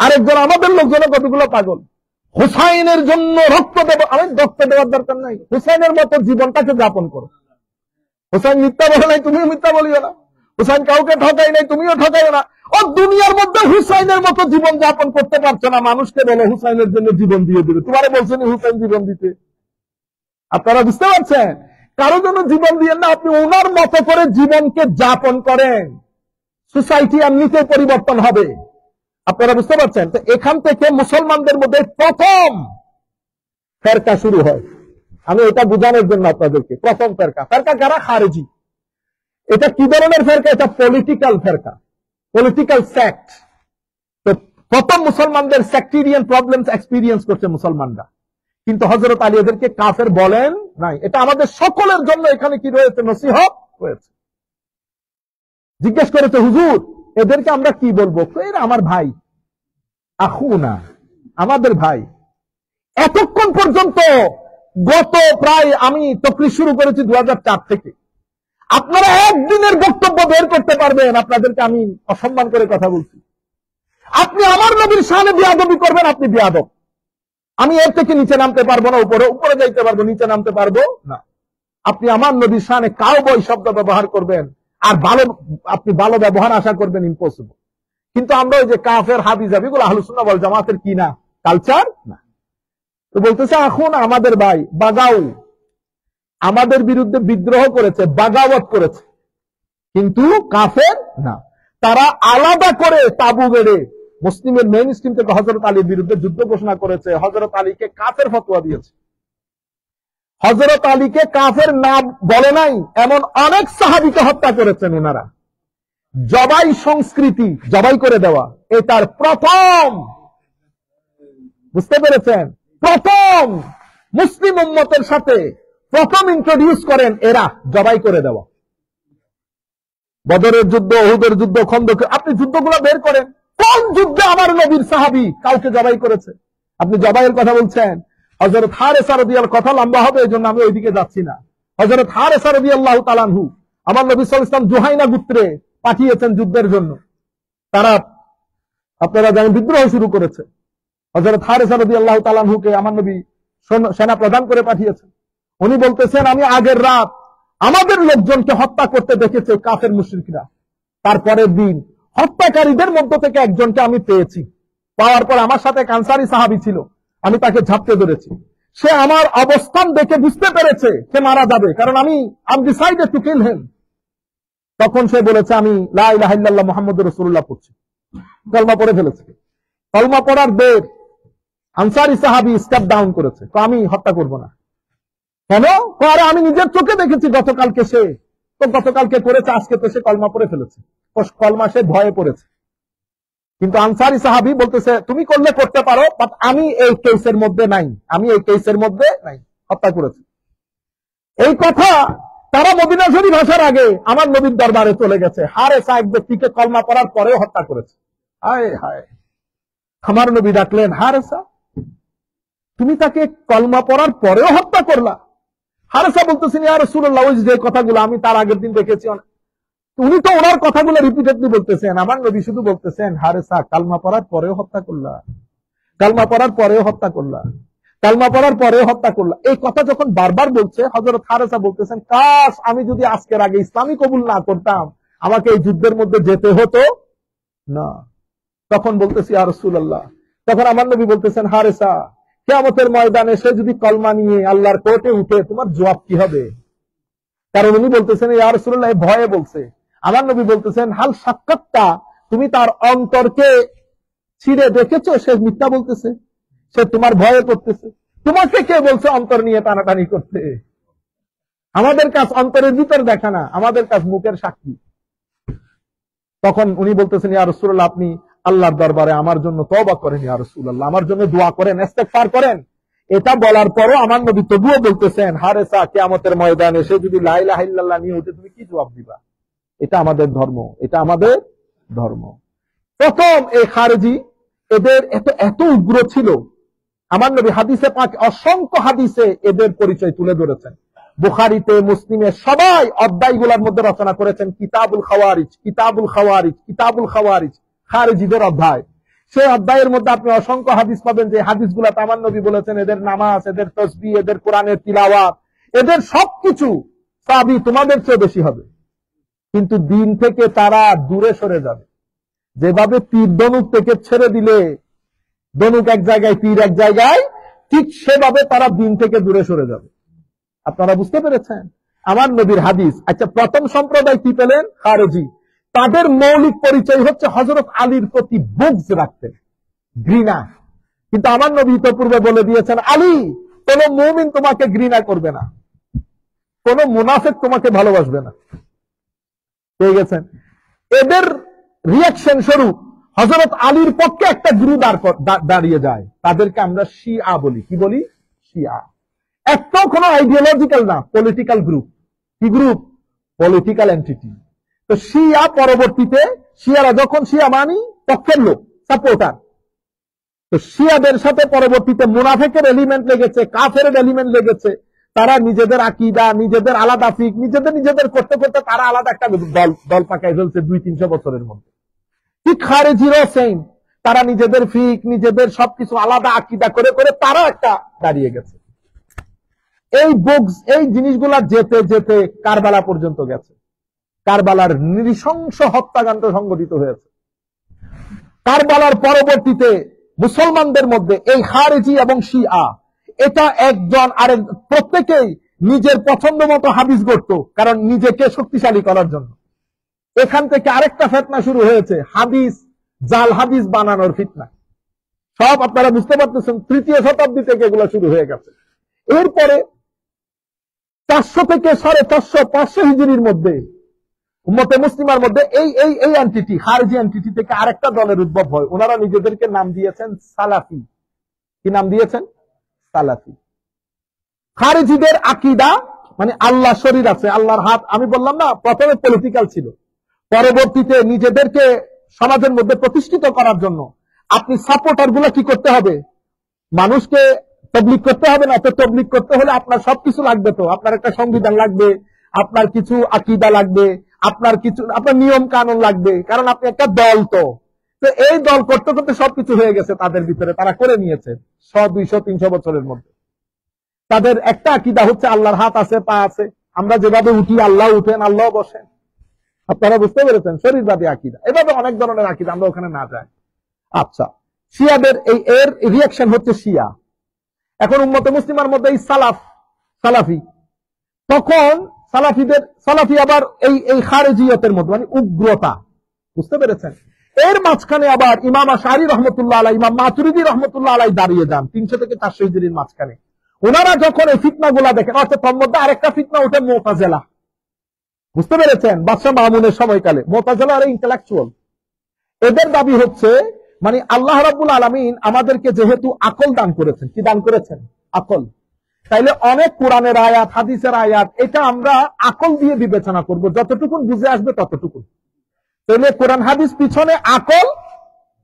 আরেকজন আমাদের লোকজন কতগুলো পাগল, হুসাইনের জন্য রক্ত দেব। আমি রক্ত দেওয়ার দরকার নাই, হুসাইনের মতো জীবনটাকে যাপন করো। হুসাইন মিথ্যা বলে নাই, তুমিও মিথ্যা বলিও না। হুসাইন কাউকে ঠকাই নাই, তুমিও ঠকাইও না। ও দুনিয়ার মধ্যে হুসাইনের মতো জীবন যাপন করতে পারছো না, মানুষকে বলো হুসাইনের জন্য জীবন দিয়ে দিবে। তোমারে বলছেন হুসাইন জীবন দিতে। আপনারা বুঝতে পারছেন? কারো জন্য জীবন দিয়ে না, আপনি ওনার মতো করে জীবনকে যাপন করেন, সোসাইটি এমনিতে পরিবর্তন হবে। আপনারা বুঝতে পারছেন? তো এখান থেকে মুসলমানদের মধ্যে প্রথম ফেরকা শুরু হয়। আমি এটা বোঝানোর জন্য আপনাদেরকে, প্রথম ফেরকা কারা? খারেজি। এটা কি ধরনের ফেরকা? এটা পলিটিক্যাল ফেরকা, পলিটিক্যাল সেক্ট। তো প্রথম মুসলমানদের সেক্টেরিয়ান প্রবলেমস এক্সপিরিয়েন্স করছে মুসলমানরা, কিন্তু হযরত আলী এদেরকে কাফের বলেন নাই। এটা আমাদের সকলের জন্য এখানে কি রয়েছে? নসিহত রয়েছে। জিজ্ঞেস করেছে, হুজুর এদেরকে আমরা কি বলবো? এরা আমার ভাই, আখুনা, আমাদের ভাই। এতক্ষণ পর্যন্ত গত প্রায়, আমি তকরির শুরু করেছি 2004 থেকে, আপনারা একদিনের বক্তব্য বের করতে পারবেন আপনাদেরকে আমি অসম্মান করে কথা বলছি। আপনি আমার নবীর শানে বেয়াদবি করবেন, আপনি বেয়াদব। আমি এর থেকে নিচে নামতে পারবো না, উপরে যাইতে পারবো, নিচে নামতে পারবো না। আপনি আমার নবীর শানে কাউবয় শব্দ ব্যবহার করবেন, আর আপনি ভালো ব্যবহার আশা করবেন, ইম্পসিবল। কিন্তু আমরা ওই যে কাফের হাবিজাবি গুলো আহলুস সুন্নাহ ওয়াল জামাতের কি না, কালচার না। তো বলতেছে এখন আমাদের ভাই বাগাউ আমাদের বিরুদ্ধে বিদ্রোহ করেছে, বাগাওয়াত করেছে, কিন্তু কাফের না। তারা আলাদা করে তাবু গেড়ে মুসলিমের মেইন স্ট্রিম থেকে হযরত আলীর বিরুদ্ধে যুদ্ধ ঘোষণা করেছে, হযরত আলীকে কাফের ফতোয়া দিয়েছে। হযরত আলীকে কাফের না বলে নাই এমন অনেক সাহাবীকে হত্যা করেছেন ওনারা। জবাই সংস্কৃতি, জবাই করে দেওয়া, এটার প্রথম, বুঝতে পেরেছেন, প্রথম মুসলিম উম্মতের সাথে প্রথম ইন্ট্রোডিউস করেন এরা, জবাই করে দেওয়া। বদরের যুদ্ধ, উহুদের যুদ্ধ, খন্দক, আপনি যুদ্ধগুলো বের করেন, কোন যুদ্ধে আমার নবীর সাহাবী কাউকে জবাই করেছে? আপনি জবাইয়ের কথা বলছেন। হযরত হারেসা রাদিয়াল্লাহু, কথা লম্বা হবে এজন্য আমি ওইদিকে যাচ্ছি না। হযরত হারেসা রাদিয়াল্লাহু তাআলা আনহু আমার নবী সাল্লাল্লাহু আলাইহি ওয়াসাল্লাম জুহাইনা গোত্রে পাঠিয়েছেন যুদ্ধের জন্য। তারা, আপনারা জানেন, বিদ্রোহ শুরু করেছে। হযরত হারেসা রাদিয়াল্লাহু তাআলা আনহুকে আমার নবী সেনা প্রদান করে পাঠিয়েছেন। উনি বলতেছেন, আমি আগের রাত আমাদের লোকজনকে হত্যা করতে দেখেছে কাফের মুশরিকরা। তারপরের দিন হত্যাকারীদের মধ্য থেকে একজনকে আমি পেয়েছি। পাওয়ার পর আমার সাথে এক আনসারী সাহাবী ছিল, আমি তাকে ঝাপটে ধরেছি। সে আমার অবস্থান দেখে বুঝতে পেরেছে সে মারা যাবে, কারণ আমি ডিসাইডেড টু কিল হিম। তখন সে বলেছে, আমি লা ইলাহা ইল্লাল্লাহ মুহাম্মাদুর রাসূলুল্লাহ পড়ছি, কলমা পড়ে ফেলেছে। কলমা পড়ার দের আনসারী সাহাবী স্টেপ ডাউন করেছে, আমি হত্যা করব না। কেন? আরে আমি নিজের চোখে দেখেছি গতকালকে সে তো গতকালকে করেছে, আজকে তো সে কলমা পড়ে ফেলেছে, কলমা সে ভয়ে পড়েছে। কিন্তু আনসারী সাহাবী বলতেছে তুমি করলে করতে পারো, বাট আমি এই কেসের মধ্যে নাই, আমি এই কেসের মধ্যে নাই, হত্যা করেছে। এই কথা তারা মদিনা শরীফ আসার আগে আমার নবীর দরবারে চলে গেছে। হারেসা এক ব্যক্তিকে কলমা পড়ার পরেও হত্যা করেছে। হায় হায়, আমার নবী ডাকলেন, হারেসা তুমি তাকে কলমা পড়ার পরেও হত্যা করলা? হারেসা বলতেছেন, ইয়া রাসূলুল্লাহ, ওই যে কথাগুলো আমি তার আগের দিন দেখেছি। উনি তো ওনার কথাগুলো রিপিটেডলি বলতেছেন, আমার নবী শুধু বলতেছেন, হারেসা কালমা পড়ার পরেও হত্যা করলা, কালমা পড়ার পরেও হত্যা করলা, কালমা পড়ার পরেও হত্যা করলা। এই কথা যখন বারবার বলছে, হযরত হারেসা বলতেছেন, কাশ আমি যদি আজকের আগে ইসলামী কবুল না করতাম, আমাকে এই যুদ্ধের মধ্যে যেতে হতো না। তখন বলতেছি, ইয়া রাসূলুল্লাহ, তখন আমার নবী বলতেছেন, হারেসা কিয়ামতের ময়দানে সে যদি কলমা নিয়ে আল্লাহর কোর্টে উঠে, তোমার জবাব কি হবে? কারণ উনি বলতেছেন, ইয়া রাসূলুল্লাহ ভয়ে বলছে। আমার নবী বলতেছেন, হাল সাক্ষাৎটা, তুমি তার অন্তরকে ছিঁড়ে দেখেছো? সে মিথ্যা বলতেছে, সে তোমার ভয়ে করতেছে। তোমাকে কে বলছে অন্তর নিয়ে টানাটানি করতে? আমাদের কাজ অন্তরের ভিতর দেখা না, আমাদের কাজ মুখের সাক্ষী। তখন উনি বলতেছেন, ইয়া রাসূলুল্লাহ আপনি আল্লাহর দরবারে আমার জন্য তওবা করেন, ইয়া রাসূলুল্লাহ আমার জন্য দোয়া করেন, ইস্তেগফার করেন। এটা বলার পরও আমার নবী তবুও বলতেছেন, হারেসা কিয়ামতের ময়দানে সে যদি লা ইলাহা ইল্লাল্লাহ নিয়ে উঠে, তুমি কি জবাব দিবা? এটা আমাদের ধর্ম, এটা আমাদের ধর্ম। প্রথম এই খারেজি এদের এত উগ্র ছিল, আমার নবী হাদিসে পাক অসংখ্য হাদিসে এদের পরিচয় তুলে ধরেছেন। বুখারীতে, মুসলিমে সবাই অধ্যায়গুলোর মধ্যে রচনা করেছেন কিতাবুল খাওয়ারিজ, কিতাবুল খাওয়ারিজ, কিতাবুল খাওয়ারিজ, খারেজিদের অধ্যায়। সেই অধ্যায়ের মধ্যে আপনি অসংখ্য হাদিস পাবেন, যে হাদিসগুলোতে আমার নবী বলেছেন এদের নামাজ, এদের তাসবিহ, এদের কোরআনের তিলাওয়াত, এদের সবকিছু সাবি তোমাদের চেয়ে বেশি হবে, কিন্তু দিন থেকে তারা দূরে সরে যাবে। যেভাবে তীর ধনুক থেকে ছেড়ে দিলে ধনুক এক জায়গায়, তীর এক জায়গায়, ঠিক সেভাবে তারা দিন থেকে দূরে সরে যাবে। আপনারা বুঝতে পেরেছেন? আমার নবীর হাদিস। আচ্ছা, প্রথম সম্প্রদায় কি পেলেন? খারেজি। তাদের মৌলিক পরিচয় হচ্ছে হযরত আলীর প্রতি বুগজ রাখতেন, ঘৃণা। কিন্তু আমার নবী তো পূর্বে বলে দিয়েছেন, আলী, কোন মুমিন তোমাকে ঘৃণা করবে না, কোন মুনাফিক তোমাকে ভালোবাসবে না। পেয়ে গেছেন? এদের রিয়াকশন স্বরূপ হযরত আলীর পক্ষে একটা গ্রুপ দাঁড়িয়ে যায়, তাদেরকে আমরা শিয়া বলি। কি বলি? শিয়া। একটাও কোনো আইডিওলজিক্যাল না, পলিটিক্যাল গ্রুপ। কি গ্রুপ? Political entity. তো শিয়া পরবর্তীতে, শিয়ারা যখন, শিয়া মানি পক্ষের লোক, সাপোর্টার, তো শিয়াদের সাথে পরবর্তীতে মুনাফিকের এলিমেন্ট লেগেছে, কাফেরের এলিমেন্ট লেগেছে। তারা নিজেদের আকীদা, নিজেদের আলাদা ফিক, নিজেদের করতে করতে তারা আলাদা একটা দল পাকায় ফেলছে 200-300 বছরের মধ্যে। ঠিক খারেজিরও সেম, তারা নিজেদের ফিক, নিজেদের সবকিছু আলাদা আকীদা করে করে তারা একটা দাঁড়িয়ে গেছে। এই বুগজ, এই জিনিসগুলা যেতে যেতে কারবালা পর্যন্ত গেছে। কারবালার নৃশংস হত্যাকাণ্ড সংঘটিত হয়েছে। কারবালার পরবর্তীতে মুসলমানদের মধ্যে এই খারেজি এবং শিয়া, এটা একজন আরেক, প্রত্যেকেই নিজের পছন্দ মতো হাদিস গড়ত, কারণ নিজেকে শক্তিশালী করার জন্য। এখান থেকে আরেকটা ফিতনা শুরু হয়েছে, হাদিস, জাল হাদিস বানানোর ফিতনা। সব আপনারা বুঝতে পারতেছেন, 3য় শতাব্দী থেকে এগুলো শুরু হয়ে গেছে। এরপরে 400 থেকে 450-500 হিজরির মধ্যে উম্মতে মুসলিমার মধ্যে এই এন্টিটি, খারেজি এন্টিটি থেকে আরেকটা দলের উদ্ভব হয়। ওনারা নিজেদেরকে নাম দিয়েছেন সালাফি। কি নাম দিয়েছেন? সালাফি। খারেজিদের আকীদা মানে আল্লাহ শরীর আছে, আল্লাহর হাত। আমি বললাম না, প্রথমে পলিটিক্যাল ছিল, পরবর্তীতে নিজেদেরকে সমাজের মধ্যে প্রতিষ্ঠিত করার জন্য আপনি সাপোর্টার গুলো কি করতে হবে? মানুষকে তবলিগ করতে হবে না? তো তবলিগ করতে হলে আপনার সবকিছু লাগবে। তো আপনার একটা সংবিধান লাগবে, আপনার কিছু আকীদা লাগবে, আপনার নিয়ম কানুন লাগবে, কারণ আপনি একটা দল। তো এই দল করতে করতে সবকিছু হয়ে গেছে তাদের ভিতরে, তারা করে নিয়েছে 100-200-300 বছরের মধ্যে। তাদের একটা আকীদা হচ্ছে আল্লাহর হাত আছে, পা আছে, আমরা যেভাবে উঠি আল্লাহ উঠেন, আল্লাহ বসেন। আপনারা বুঝতে পেরেছেন? শরীরবাদী আকীদা। এভাবে অনেক ধরনের আকীদা, আমরা ওখানে না যাই। আচ্ছা, শিয়াদের এর রিয়াকশন হচ্ছে শিয়া। এখন উম্মতে মুসলিমার মধ্যে এই সালাফি, তখন সালাফি আবার এই খারেজিয়তের মধ্যে, মানে উগ্রতা। বুঝতে পেরেছেন? এর মাঝখানে আবার ইমাম আশআরী রহমতুল্লাহ আলাইহি, ইমাম মাতুরিদি রহমতুল্লাহ আলাইহি দাঁড়িয়ে যান 300 থেকে 400 হিজরির মাঝখানে। ওনারা যখন এই ফিতনাগুলা দেখেন, অর্থাৎ তার মধ্যে আরেকটা ফিতনা ওঠে মুতাজিলা, বুঝতে পেরেছেন, বাদশাহ মামুনের সময়কালে। মুতাজিলা আর ইন্টেলেকচুয়াল, এদের দাবি হচ্ছে মানে আল্লাহ রাব্বুল আলামিন আমাদেরকে যেহেতু আকল দান করেছেন, কি দান করেছেন? আকল। তাইলে অনেক কোরআনের আয়াত, হাদিসের আয়াত, এটা আমরা আকল দিয়ে বিবেচনা করব, যতটুকু বুঝে আসবে ততটুকু। তাহলে কোরআন হাদিস পিছনে, আকল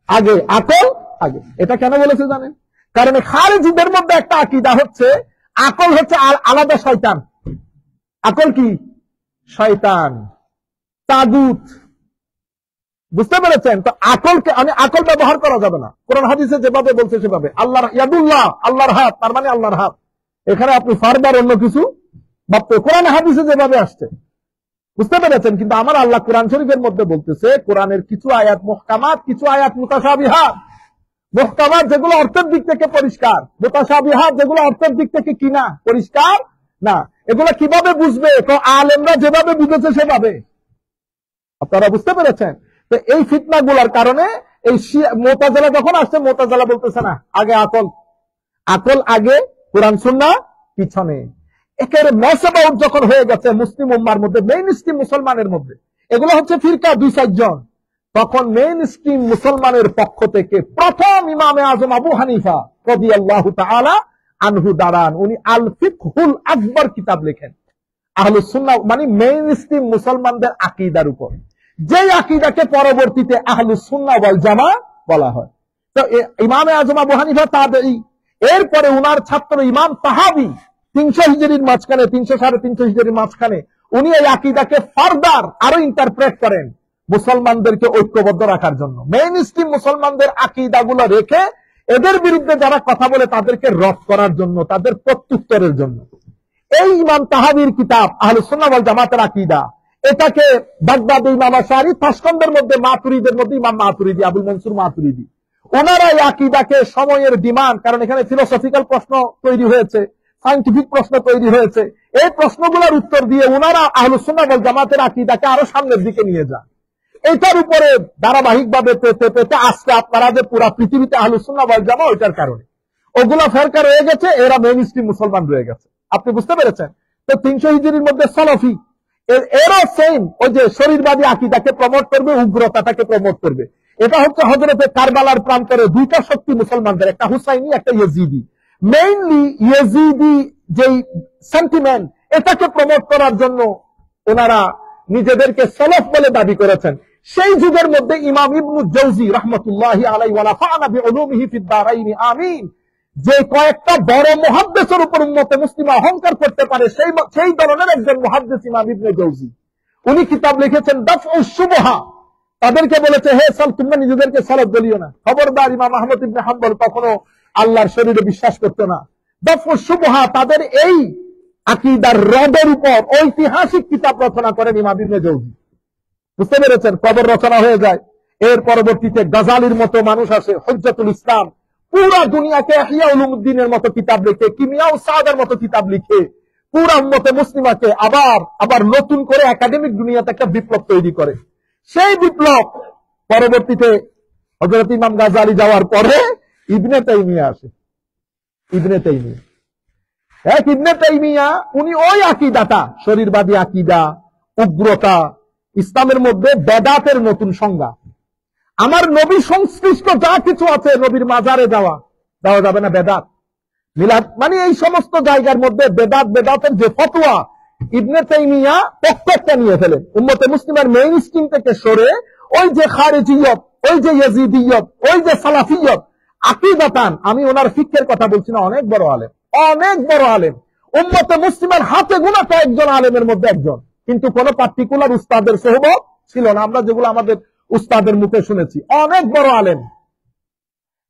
আগে, আকল আগে। এটা কেন বলেছে জানেন? কারণ খারিজিদের মধ্যে একটা আকীদা হচ্ছে আকল হচ্ছে আলাদা শয়তান। আকল কি? শয়তান, তাগুত। বুঝতে পেরেছেন? তো আকলকে আকল ব্যবহার করা যাবে না। কোরআন হাদিসে যেভাবে বলছে সেভাবে। আল্লাহর ইয়াদুল্লাহ, আল্লাহর হাত, তার মানে আল্লাহর হাত। এখানে আপনি ফারদার অন্য কিছু ভাবতে, কোরআন হাদিসে যেভাবে আসছে, বুঝতে পেরেছেন? কিন্তু আমার আল্লাহ কোরআন শরীফের মধ্যে বলতেছে কোরআনের কিছু আয়াত মুহকামাত, কিছু আয়াত মুতাশাবিহাত। মুহকামাত যেগুলো অর্থের দিক থেকে পরিষ্কার, মুতাশাবিহাত যেগুলো অর্থের দিক থেকে কিনা পরিষ্কার না। এগুলো কিভাবে বুঝবে? তো আলেমরা যেভাবে বুঝেছে সেভাবে। আপনারা বুঝতে পেরেছেন? তো এই ফিতনা গুলার কারণে এই মুতাজিলা যখন আসছে, মুতাজিলা বলতেছে না, আগে আকল, আকল আগে, কোরআন সুন্নাহ পিছনে। একের মেসবাউট যখন হয়ে গেছে মুসলিম উম্মার মধ্যে, মেইন স্ট্রিম মুসলমানের মধ্যে, এগুলো হচ্ছে ফিরকা 2-4 জন, তখন মেইন স্ট্রিম মুসলমানের পক্ষ থেকে প্রথম ইমামে আজম আবু হানিফা রাদিয়াল্লাহু তাআলা আনহু দাঁড়ান। উনি আল ফিকহুল আকবর কিতাব লেখেন আহলুস সুন্নাহ, মানে মেইন স্ট্রিম মুসলমানদের আকীদার উপর, যে আকীদাকে পরবর্তীতে আহলুস সুন্নাহ ওয়াল জামাআহ বলা হয়। তো ইমামে আজম আবু হানিফা তাবেঈ, এরপরে উনার ছাত্র ইমাম তাহাবী 300 হিজরির মাঝখানে, 300-350 হিজরির মাঝখানে, উনি এই আকীদাকে ফারদার আরো ইন্টারপ্রেট করেন মুসলমানদেরকে ঐক্যবদ্ধ রাখার জন্য। মেইন স্ট্রিম মুসলমানদের আকীদাগুলো রেখে এদের বিরুদ্ধে যারা কথা বলে তাদেরকে রদ করার জন্য, তাদের প্রত্যুত্তরের জন্য। এই ইমাম তাহাবীর কিতাব আহলুস সুন্নাহ ওয়াল জামাতের আকীদা, এটাকে বাগদাদি ইমাম আশআরী, তাশকন্দের মধ্যে মাতুরিদের মধ্যে ইমাম মাতুরিদি, আবুল মনসুর মাতুরিদি, ওনারা এই আকীদাকে সময়ের ডিমান্ড, কারণ এখানে ফিলোসফিক্যাল প্রশ্ন তৈরি হয়েছে, সায়েন্টিফিক প্রশ্ন তৈরি হয়েছে, এই প্রশ্নগুলোর উত্তর দিয়ে ওনারা আহলুস সুন্নাহ ওয়াল জামাতের আকীদাকে আরো সামনের দিকে নিয়ে যান। এটার উপরে ধারাবাহিকভাবে পেতে পেতে আজকে আপনারা যে পুরা পৃথিবীতে আহলুস সুন্নাহ ওয়াল জামাত, ওইটার কারণে ওগুলা ফেরকা রয়ে গেছে, এরা মেইন স্ট্রিম মুসলমান রয়ে গেছে। আপনি বুঝতে পেরেছেন? তো 300 হিজরির মধ্যে সালাফি, এরও সেম ওই যে শরীরবাদী আকীদাকে প্রমোট করবে, উগ্রতাটাকে প্রমোট করবে। এটা হচ্ছে হযরতে কারবালার প্রান্তরে দুইটা শক্তি মুসলমানদের, একটা হুসাইনি, একটা ইয়েজিদি। মেইনলি ইয়েজিদি যেই সেন্টিমেন্ট, এটাকে প্রমোট করার জন্য ওনারা নিজেদেরকে সালাফ বলে দাবি করেছেন। সেই যুগের মধ্যে ইমাম ইবনু জাওজি রাহমাতুল্লাহি আলাইহি ওয়া নাফা'না বিউলুমিহি ফিদ দারাইনি আমিন, যে কয়েকটা বড় মুহাদ্দিসের উপর উম্মতে মুসলিমা অহংকার করতে পারে, সেই ধরনের একজন মুহাদ্দিস ইমাম ইবনে জাওজি। উনি কিতাব লিখেছেন দাফউস শুবহা। তাদেরকে বলেছে, হে সাল, তোমরা নিজেদেরকে সালাফ বলিও না। খবরদার, ইমাম আহমদ ইবনে হাম্বল কখনো আল্লাহর শরীরে বিশ্বাস করতে না। দাফউস শুবহা, তাদের এই আকীদার রদের উপর ঐতিহাসিক কিতাব রচনা করেন ইমাম ইবনে জাওজি। বুঝতে পেরেছেন? কবর রচনা হয়ে যায়। এর পরবর্তীতে গাজালির মতো মানুষ আসে, হুজ্জাতুল ইসলাম, পুরা দুনিয়াকে ইহয়া উলুমউদ্দিনের মতো কিতাব লিখে, কিমিয়া ও সাদার মতো কিতাব লিখে পুরা উম্মতে মুসলিমাকে আবার নতুন করে একাডেমিক দুনিয়াতে একটা বিপ্লব তৈরি করে। সেই বিপ্লব পরবর্তীতে হযরত ইমাম গাজালি যাওয়ার পরে ইবনে তাইমিয়া আসে। ইবনে তাইমিয়া, ইবনে তাইমিয়া উনি ওই আকীদাটা, শরীরবাদী আকীদা, উগ্রতা, ইসলামের মধ্যে বেদাতের নতুন সংজ্ঞা, আমার নবী সংশ্লিষ্ট যা কিছু আছে, নবীর মাজারে যাওয়া যাবে না, বেদাত, মিলাদ, মানে এই সমস্ত জায়গার মধ্যে বেদাতের যে ফতোয়া, ইবনে তাইমিয়া প্রত্যেকটা নিয়ে ফেলেন। উম্মতে মুসলিমের মেইন স্ট্রিম থেকে সরে ওই যে খারিজিয়ত, ওই যে ইয়াজিদিয়ত, ওই যে সালাফিয়ত, আকীদাতান, আমি ওনার ফিকহের কথা বলছি না, অনেক বড় আলেম, অনেক বড় আলেম, উম্মতে মুসলিমের হাতে গোনা কয়েকজন আলেমের মধ্যে একজন, কিন্তু কোন পার্টিকুলার উস্তাদের সোহবত ছিল না। আমরা যেগুলো আমাদের উস্তাদের মুখে শুনেছি, অনেক বড় আলেম,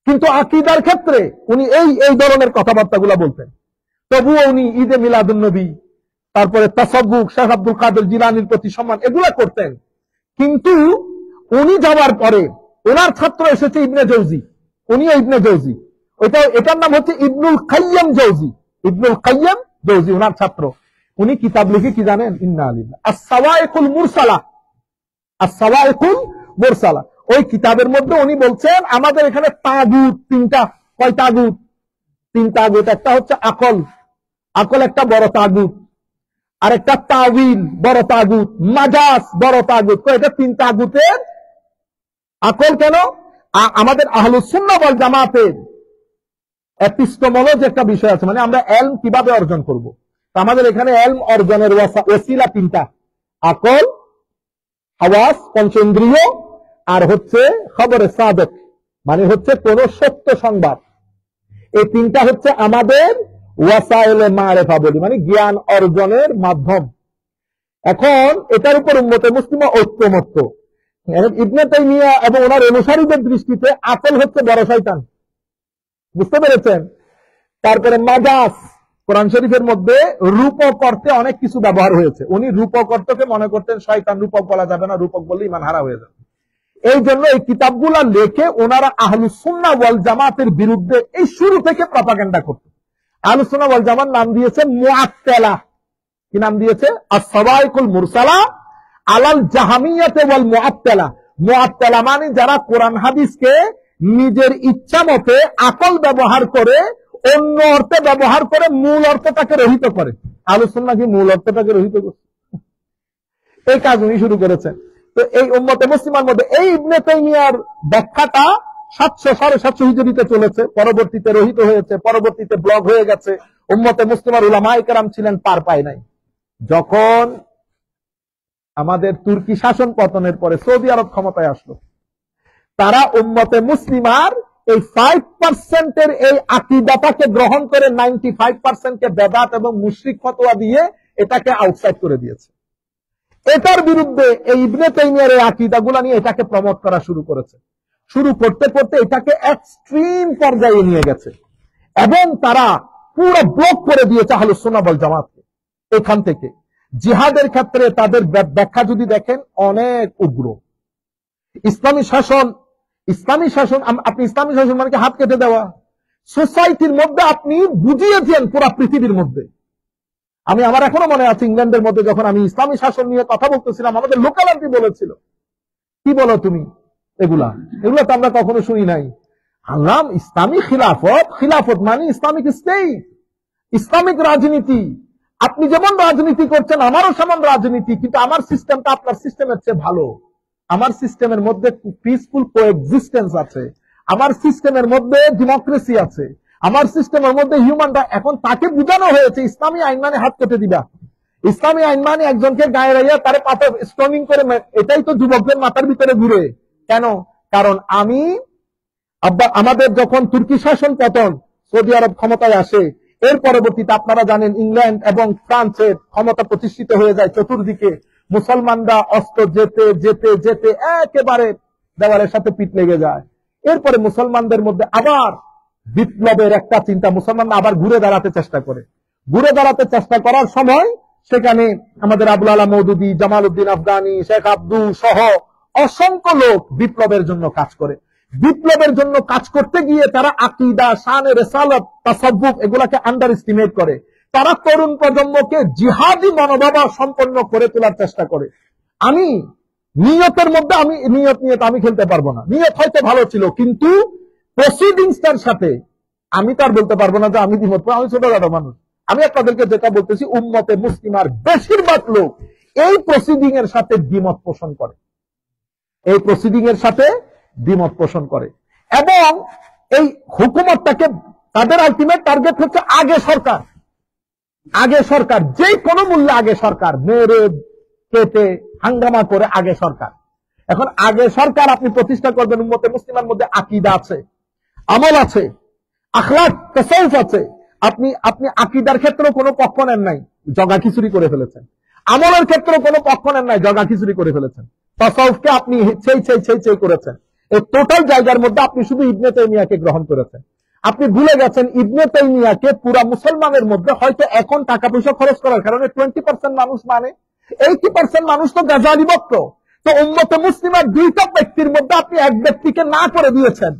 কিন্তু আকীদার ক্ষেত্রে উনি এই ধরনের কথাবার্তাগুলো বলতেন। তবুও উনি ঈদে মিলাদুন নবী, তারপরে তাসাব্বুক, শেখ আব্দুল কাদের জিলানীর প্রতি সম্মান, এগুলা করতেন। কিন্তু উনি যাওয়ার পরে ওনার ছাত্র এসেছে ইবনে জাওজি, উনিও ইবনে জাওজি, এটার নাম হচ্ছে ইবনুল কাইয়্যিম জাওজি, ইবনুল কাইয়্যিম জাওজি ওনার ছাত্র। উনি কিতাব লিখে কি জানেন? ইন্না লিল্লাহ, আস-সাওয়াইকুল মুরসালা, আস-সাওয়াইকুল মুরসালা। ওই কিতাবের মধ্যে উনি বলছেন আমাদের এখানে তাগুত তিনটা। কয় তাগুত? 3 তাগুত। একটা হচ্ছে আকল, আকল একটা বড় তাগুত, আর একটা তাওয়িল বড় তাগুত, মাজাজ বড় তাগুত। এটা 3 তাগুতের আকল কেন? আমাদের আহলুস সুন্নাহ ওয়াল জামাতের এপিস্টেমোলজি একটা বিষয় আছে, মানে আমরা ইলম কিভাবে অর্জন করব। তো আমাদের এখানে ইলম অর্জনের ওসিলা 3টা, আকল, হাওয়াস পঞ্চেন্দ্রিয়, আর হচ্ছে খবরে সাদেক, মানে হচ্ছে কোন সত্য সংবাদ। এই 3টা হচ্ছে আমাদের ওয়াসাইলে মারিফা বলি, মানে জ্ঞান অর্জনের মাধ্যম। এখন এটার উপর উম্মতে মুসলিমা ঐক্যমত্য। ইবনে তাইমিয়া এবং ওনার অনুসারীদের দৃষ্টিতে আকল হচ্ছে বড় শয়তান, বুঝতে পেরেছেন? তারপরে মাজাজ, কোরআন শরীফের মধ্যে রূপক অর্থে অনেক কিছু ব্যবহার হয়েছে। উনি রূপক অর্থকে মনে করতেন শয়তান, রূপক বলা যাবে না, রূপক বললে ইমান হারা হয়ে যাবে। এই জন্য এই কিতাবগুলা লেখে ওনারা আহলুস সুন্নাহ ওয়াল জামাতের বিরুদ্ধে এই শুরু থেকে প্রপাগান্ডা করতেন। আহলুস সুন্নাহ ওয়াল জামাত নাম দিয়েছে মুআত্তালা। কি নাম দিয়েছে? আস-সাওয়াইকুল মুরসালা আলাল জাহমিয়াতে ওয়াল মুআত্তালা। মুআত্তালা মানে যারা কোরআন হাদিসকে নিজের ইচ্ছা মতে আকল ব্যবহার করে অন্য অর্থে ব্যবহার করে মূল অর্থটাকে রহিত করে। আহলুস সুন্নাহ কি মূল অর্থটাকে রহিত করছে? এই কাজ উনি শুরু করেছেন। তো এই উম্মতে মুসলিমার মধ্যে এই ইবনে তাইমিয়ার ব্যাখ্যাটা 700-750 হিজরিতে চলেছে, পরবর্তীতে রহিত হয়েছে, পরবর্তীতে ব্লক হয়ে গেছে। উম্মতে মুসলিমার উলামায়ে কেরাম ছিলেন, পার পায় নাই। যখন আমাদের তুর্কি শাসন পতনের পরে সৌদি আরব ক্ষমতায় আসলো, তারা উম্মতে মুসলিমার এই 5% এই আকীদাটাকে গ্রহণ করে 95%কে বেদাত এবং মুশরিক ফতোয়া দিয়ে এটাকে আউটসাইড করে দিয়েছে। এটার বিরুদ্ধে এই ইবনে তাইমিয়ার এই আকীদাগুলো নিয়ে এটাকে প্রমোট করা শুরু করেছে। শুরু করতে করতে এটাকে এক্সট্রিম পর্যায়ে নিয়ে গেছে এবং তারা পুরো ব্লক করে দিয়েছে আহলুস সুন্নাহ ওয়াল জামাতকে। এখান থেকে জিহাদের ক্ষেত্রে তাদের ব্যাখ্যা যদি দেখেন অনেক উগ্র। ইসলামী শাসন, আপনি ইসলামী শাসন মানে হাত কেটে দেওয়া। সোসাইটির মধ্যে আপনি বুঝিয়েছেন পুরো পৃথিবীর মধ্যে। আমার এখনো মনে আছে ইংল্যান্ডের মধ্যে যখন আমি ইসলামী শাসন নিয়ে কথা বলতেছিলাম, আমাদের লোকাল আন্টি বলেছিল, কি বলো তুমি এগুলা তো আমরা কখনো শুনি নাই। আল্লাহ, ইসলামী খিলাফত মানে ইসলামিক স্টেট, ইসলামিক রাজনীতি। আপনি যেমন রাজনীতি করছেন আমারও সমান রাজনীতি, কিন্তু আমার সিস্টেমটা আপনার সিস্টেমের চেয়ে ভালো। আমার সিস্টেমের মধ্যে পিসফুল কোএক্সিস্টেন্স আছে, আমার সিস্টেমের মধ্যে ডেমোক্রেসি আছে, আমার সিস্টেমের মধ্যে হিউম্যান রাইট। এখন তাকে বোঝানো হয়েছে ইসলামী আইন মানে হাত কেটে দিবা, ইসলামী আইন মানে একজনকে গায়ে রাইয়া তারে পাথর স্টোনিং করে, এটাই তো যুবকদের মাথার ভিতরে ঘুরে। কেন? কারণ আমাদের যখন তুর্কি শাসন পতন, সৌদি আরব ক্ষমতায় আসে, এর পরবর্তীতে আপনারা জানেন ইংল্যান্ড এবং ফ্রান্সের ক্ষমতা প্রতিষ্ঠিত হয়ে যায়। চতুর্দিকে মুসলমানরা অস্ত্র যেতে যেতে যেতে একেবারে দেওয়ালের সাথে পিঠ লেগে যায়। এরপরে মুসলমানদের মধ্যে আবার বিপ্লবের একটা চিন্তা, মুসলমানরা আবার ঘুরে দাঁড়াতে চেষ্টা করে। ঘুরে দাঁড়াতে চেষ্টা করার সময় সেখানে আমাদের আবুল আলা মওদুদী, জামাল উদ্দিন আফগানি, শেখ আব্দুল সহ অসংখ্য লোক বিপ্লবের জন্য কাজ করে। বিপ্লবের জন্য কাজ করতে গিয়ে তারা আকীদা, শানে রিসালাত, তাসাব্বুফ এগুলাকে আন্ডার এস্টিমেট করে। তারা তরুণ প্রজন্মকে জিহাদি মনোভাব সম্পন্ন করে তোলার চেষ্টা করে। আমি নিয়তের মধ্যে নিয়ত আমি খেলতে পারবো না। নিয়ত হয়তো ভালো ছিল, কিন্তু প্রসিডিংসটার সাথে আমি তার বলতে পারবো না যে আমি দ্বিমত। আমি ছোটখাটো মানুষ। আমি আপনাদেরকে যেটা বলতেছি, উম্মতে মুসলিমার বেশিরভাগ লোক এই প্রসিডিং এর সাথে দ্বিমত পোষণ করে, এই প্রসিডিং এর সাথে দ্বিমত পোষণ করে। এবং এই হুকুমতটাকে তাদের আলটিমেট টার্গেট হচ্ছে আগে সরকার, যে কোনো মূল্যে আগে সরকার, মেরে কেটে হাঙ্গামা করে আগে সরকার। এখন আগে সরকার আপনি প্রতিষ্ঠা করবেন, উম্মতে মুসলিমার মধ্যে আকীদা আছে, আমল আছে, আখলাক তাসাউফ আছে। আপনি আকীদার ক্ষেত্রে কোনো পক্ষ নেন নাই, জগা খিচুড়ি করে ফেলেছেন। আমলের ক্ষেত্রে কোনো পক্ষ নেন নাই, জগা খিচুড়ি করে ফেলেছেন। তাসাউফকে আপনি সেই করেছেন। এই টোটাল জায়গার মধ্যে আপনি শুধু ইবনে তাইমিয়াকে গ্রহণ করেছেন। আপনি ভুলে গেছেন ইবনে তাইমিয়াকে পুরা মুসলমানের মধ্যে হয়তো এখন টাকা পয়সা খরচ করার কারণে 20% মানুষ মানে, 80% মানুষ তো গাজালি ভক্ত। তো উম্মতে মুসলিমার 2টা ব্যক্তির মধ্যে আপনি এক ব্যক্তিকে না করে দিয়েছেন,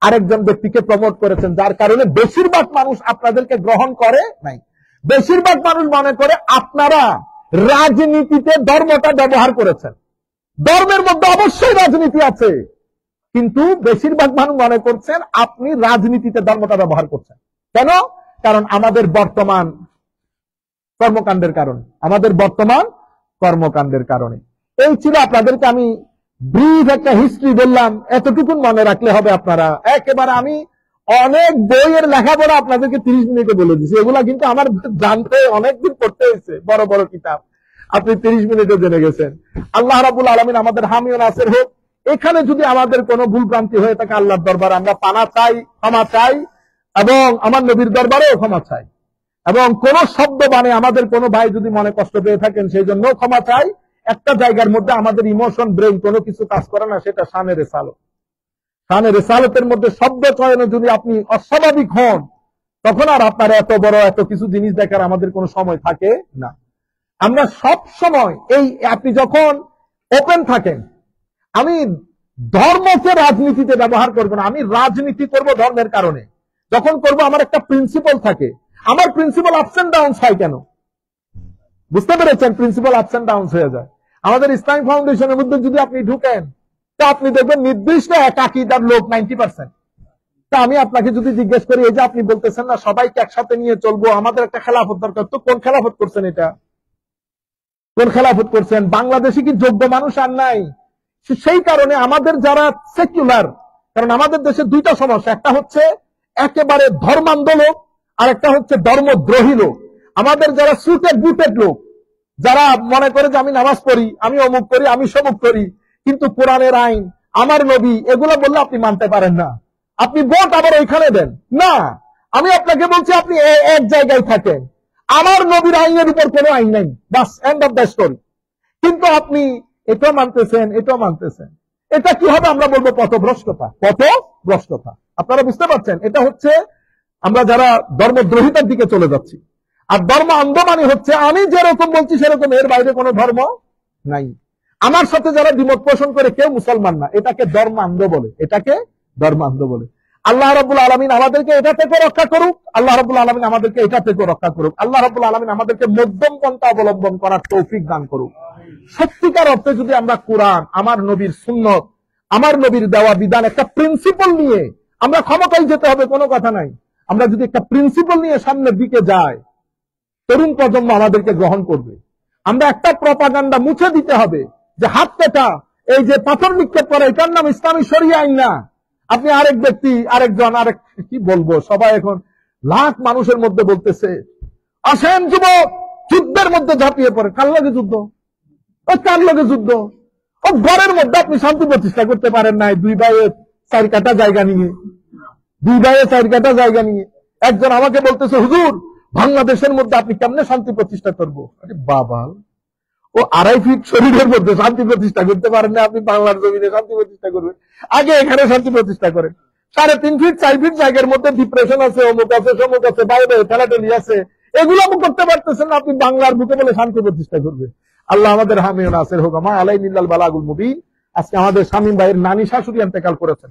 আরেকজন ব্যক্তিকে প্রমোট করেছেন, যার কারণে বেশিরভাগ মানুষ আপনাদেরকে গ্রহণ করে নাই। বেশিরভাগ মানুষ মনে করে আপনারা রাজনীতিতে ধর্মটা ব্যবহার করেছেন। ধর্মের মধ্যে অবশ্যই রাজনীতি আছে, কিন্তু বেশিরভাগ মানুষ মনে করছেন আপনি রাজনীতিতে ধর্মটা ব্যবহার করছেন। কেন? কারণ আমাদের বর্তমান কর্মকাণ্ডের কারণে, আমাদের বর্তমান কর্মকাণ্ডের কারণে। এই ছিল আপনাদেরকে আমি ব্রিফ একটা হিস্ট্রি বললাম, এতটুকুন মনে রাখলে হবে আপনারা। একেবারে আমি অনেক বইয়ের লেখাপড়া আপনাদেরকে 30 মিনিটে বলে দিচ্ছি, এগুলা কিন্তু আমার জানতে অনেকদিন পড়তে হয়েছে, বড় বড় কিতাব আপনি 30 মিনিটে জেনে গেছেন। আল্লাহ রাব্বুল আলামিন আমাদের হামি ও নাসির হোক। এখানে যদি আমাদের কোনো ভুল ভ্রান্তি হয়ে থাকে আল্লাহর দরবারে আমরা পানা চাই, ক্ষমা চাই, এবং আমার নবীর দরবারেও ক্ষমা চাই। এবং কোন শব্দ বানে আমাদের কোনো ভাই যদি মনে কষ্ট পেয়ে থাকেন সেই জন্য ক্ষমা চাই। একটা জায়গার মধ্যে আমাদের ইমোশন, ব্রেন কোনো কিছু কাজ করে না, সেটা শানে রিসালত। শানে রিসালতের মধ্যে শব্দ চয়নে যদি আপনি অস্বাভাবিক হন, তখন আর আপনার এত বড় এত কিছু জিনিস দেখার আমাদের কোনো সময় থাকে না। আমরা সব সময় এই, আপনি যখন ওপেন থাকেন, আমি ধর্মকে রাজনীতিতে ব্যবহার করব না, আমি রাজনীতি করব ধর্মের কারণে। যখন করব আমার একটা প্রিন্সিপাল থাকে। আমার প্রিন্সিপাল আপস এন্ড ডাউন হয় কেন? বুঝতে পেরেছেন? প্রিন্সিপাল আপস এন্ড ডাউন হয়ে যায়। আমাদের ইসলামিক ফাউন্ডেশনের মধ্যে যদি আপনি ঢুকেন, তো আপনি দেখবেন নির্দিষ্ট এক আকীদার লোক 90%। তা আমি আপনাকে যদি জিজ্ঞেস করি, এই যে আপনি বলতেছেন না সবাইকে একসাথে নিয়ে চলবো, আমাদের একটা খেলাফত দরকার, তো কোন খেলাফত করছেন? এটা কোন খেলাফত করছেন? বাংলাদেশে কি যোগ্য মানুষ আর নাই? সেই কারণে আমাদের যারা সেকুলার, কারণ আমাদের দেশে দুইটা সমস্যা, একটা হচ্ছে একেবারে ধর্মান্ধ লোক, আর একটা হচ্ছে ধর্মদ্রোহী লোক। আমাদের যারা সুটেড বুটেড লোক, যারা মনে করে যে আমি নামাজ পড়ি, আমি অমুক করি, আমি সমুক করি, কিন্তু কোরআনের আইন, আমার নবী, এগুলো বললে আপনি মানতে পারেন না। আপনি ভোট আবার ওইখানে দেন না। আমি আপনাকে বলছি আপনি এক জায়গায় থাকেন, আমার নবীর আইনের উপর কোনো আইন নাই, বাস, এন্ড অফ দ্য স্টোরি। কিন্তু আপনি এটা মানতেছেন, এটা মানতেছেন, এটা কি হবে? আমরা বলবো পথভ্রষ্টতা। পথভ্রষ্টতা, আপনারা বুঝতে পারছেন? এটা হচ্ছে আমরা যারা ধর্মদ্রোহিতার দিকে চলে যাচ্ছি। আর ধর্ম অন্ধ মানে হচ্ছে আমি যেরকম বলছি সেরকম, এর বাইরে কোনো ধর্ম নাই। আমার সাথে যারা দ্বিমত পোষণ করে কেউ মুসলমান না, এটাকে ধর্মান্ধ বলে, এটাকে ধর্মান্ধ বলে। আল্লাহ রাব্বুল আলামিন আমাদেরকে এটা থেকে রক্ষা করুক, আল্লাহ রাব্বুল আলামিন আমাদেরকে এটা থেকে রক্ষা করুক, আল্লাহ রাব্বুল আলামিন আমাদেরকে মধ্যম পন্থা অবলম্বন করার তৌফিক দান করুক। সত্যিকার অর্থে যদি আমরা কোরআন, আমার নবীর সুন্নত, আমার নবীর দেওয়া বিধান, একটা প্রিন্সিপাল নিয়ে আমরা ক্ষমতায় যেতে হবে, কোনো কথা নাই। আমরা যদি একটা প্রিন্সিপাল নিয়ে সামনের দিকে যাই, তরুণ প্রজন্ম আমাদেরকে গ্রহণ করবে। আমরা একটা প্রপাগান্ডা মুছে দিতে হবে যে হাত কাটা, এই যে পাথর নিক্ষেপ করা, এটার নাম ইসলামী শরিয়া আইন না। আপনি আরেক ব্যক্তি, আরেকজন, আরেক কি বলবো, সবাই এখন লাখ মানুষের মধ্যে বলতেছে আসেন যুবক যুদ্ধের মধ্যে ঝাঁপিয়ে পড়ে। কার লগে যুদ্ধ? ও কার লগে যুদ্ধ? ও ঘরের মধ্যে আপনি শান্তি প্রতিষ্ঠা করতে পারেন নাই, দুই ভাইয়ে 4 কাঠা জায়গা নিয়ে, দুই ভাইয়ে 4 কাঠা জায়গা নিয়ে। একজন আমাকে বলতেছে, হুজুর বাংলাদেশের মধ্যে আপনি কেমনে শান্তি প্রতিষ্ঠা করবো? আরে বাবা, ও 2.5 ফিট শরীরের মধ্যে শান্তি প্রতিষ্ঠা করতে পারেন না, আপনি বাংলার জমিনে শান্তি প্রতিষ্ঠা করবেন? আগে এখানে শান্তি প্রতিষ্ঠা করেন। 3.5 ফিট 4 ফিট জায়গার মধ্যে ডিপ্রেশন আছে, অমুক আছে, সমুক আছে, বাইরে ঠেলাঠেলি আছে, এগুলো আপনি করতে পারতেছেন না, আপনি বাংলার বুকে বলে শান্তি প্রতিষ্ঠা করবে। আল্লাহ আমাদের হামি ও নাসির হোক। মা আলাইহিল বালাগুল মুবিন। আজকে আমাদের শামীম ভাইয়ের নানি শাশুড়ি ইন্তেকাল করেছেন।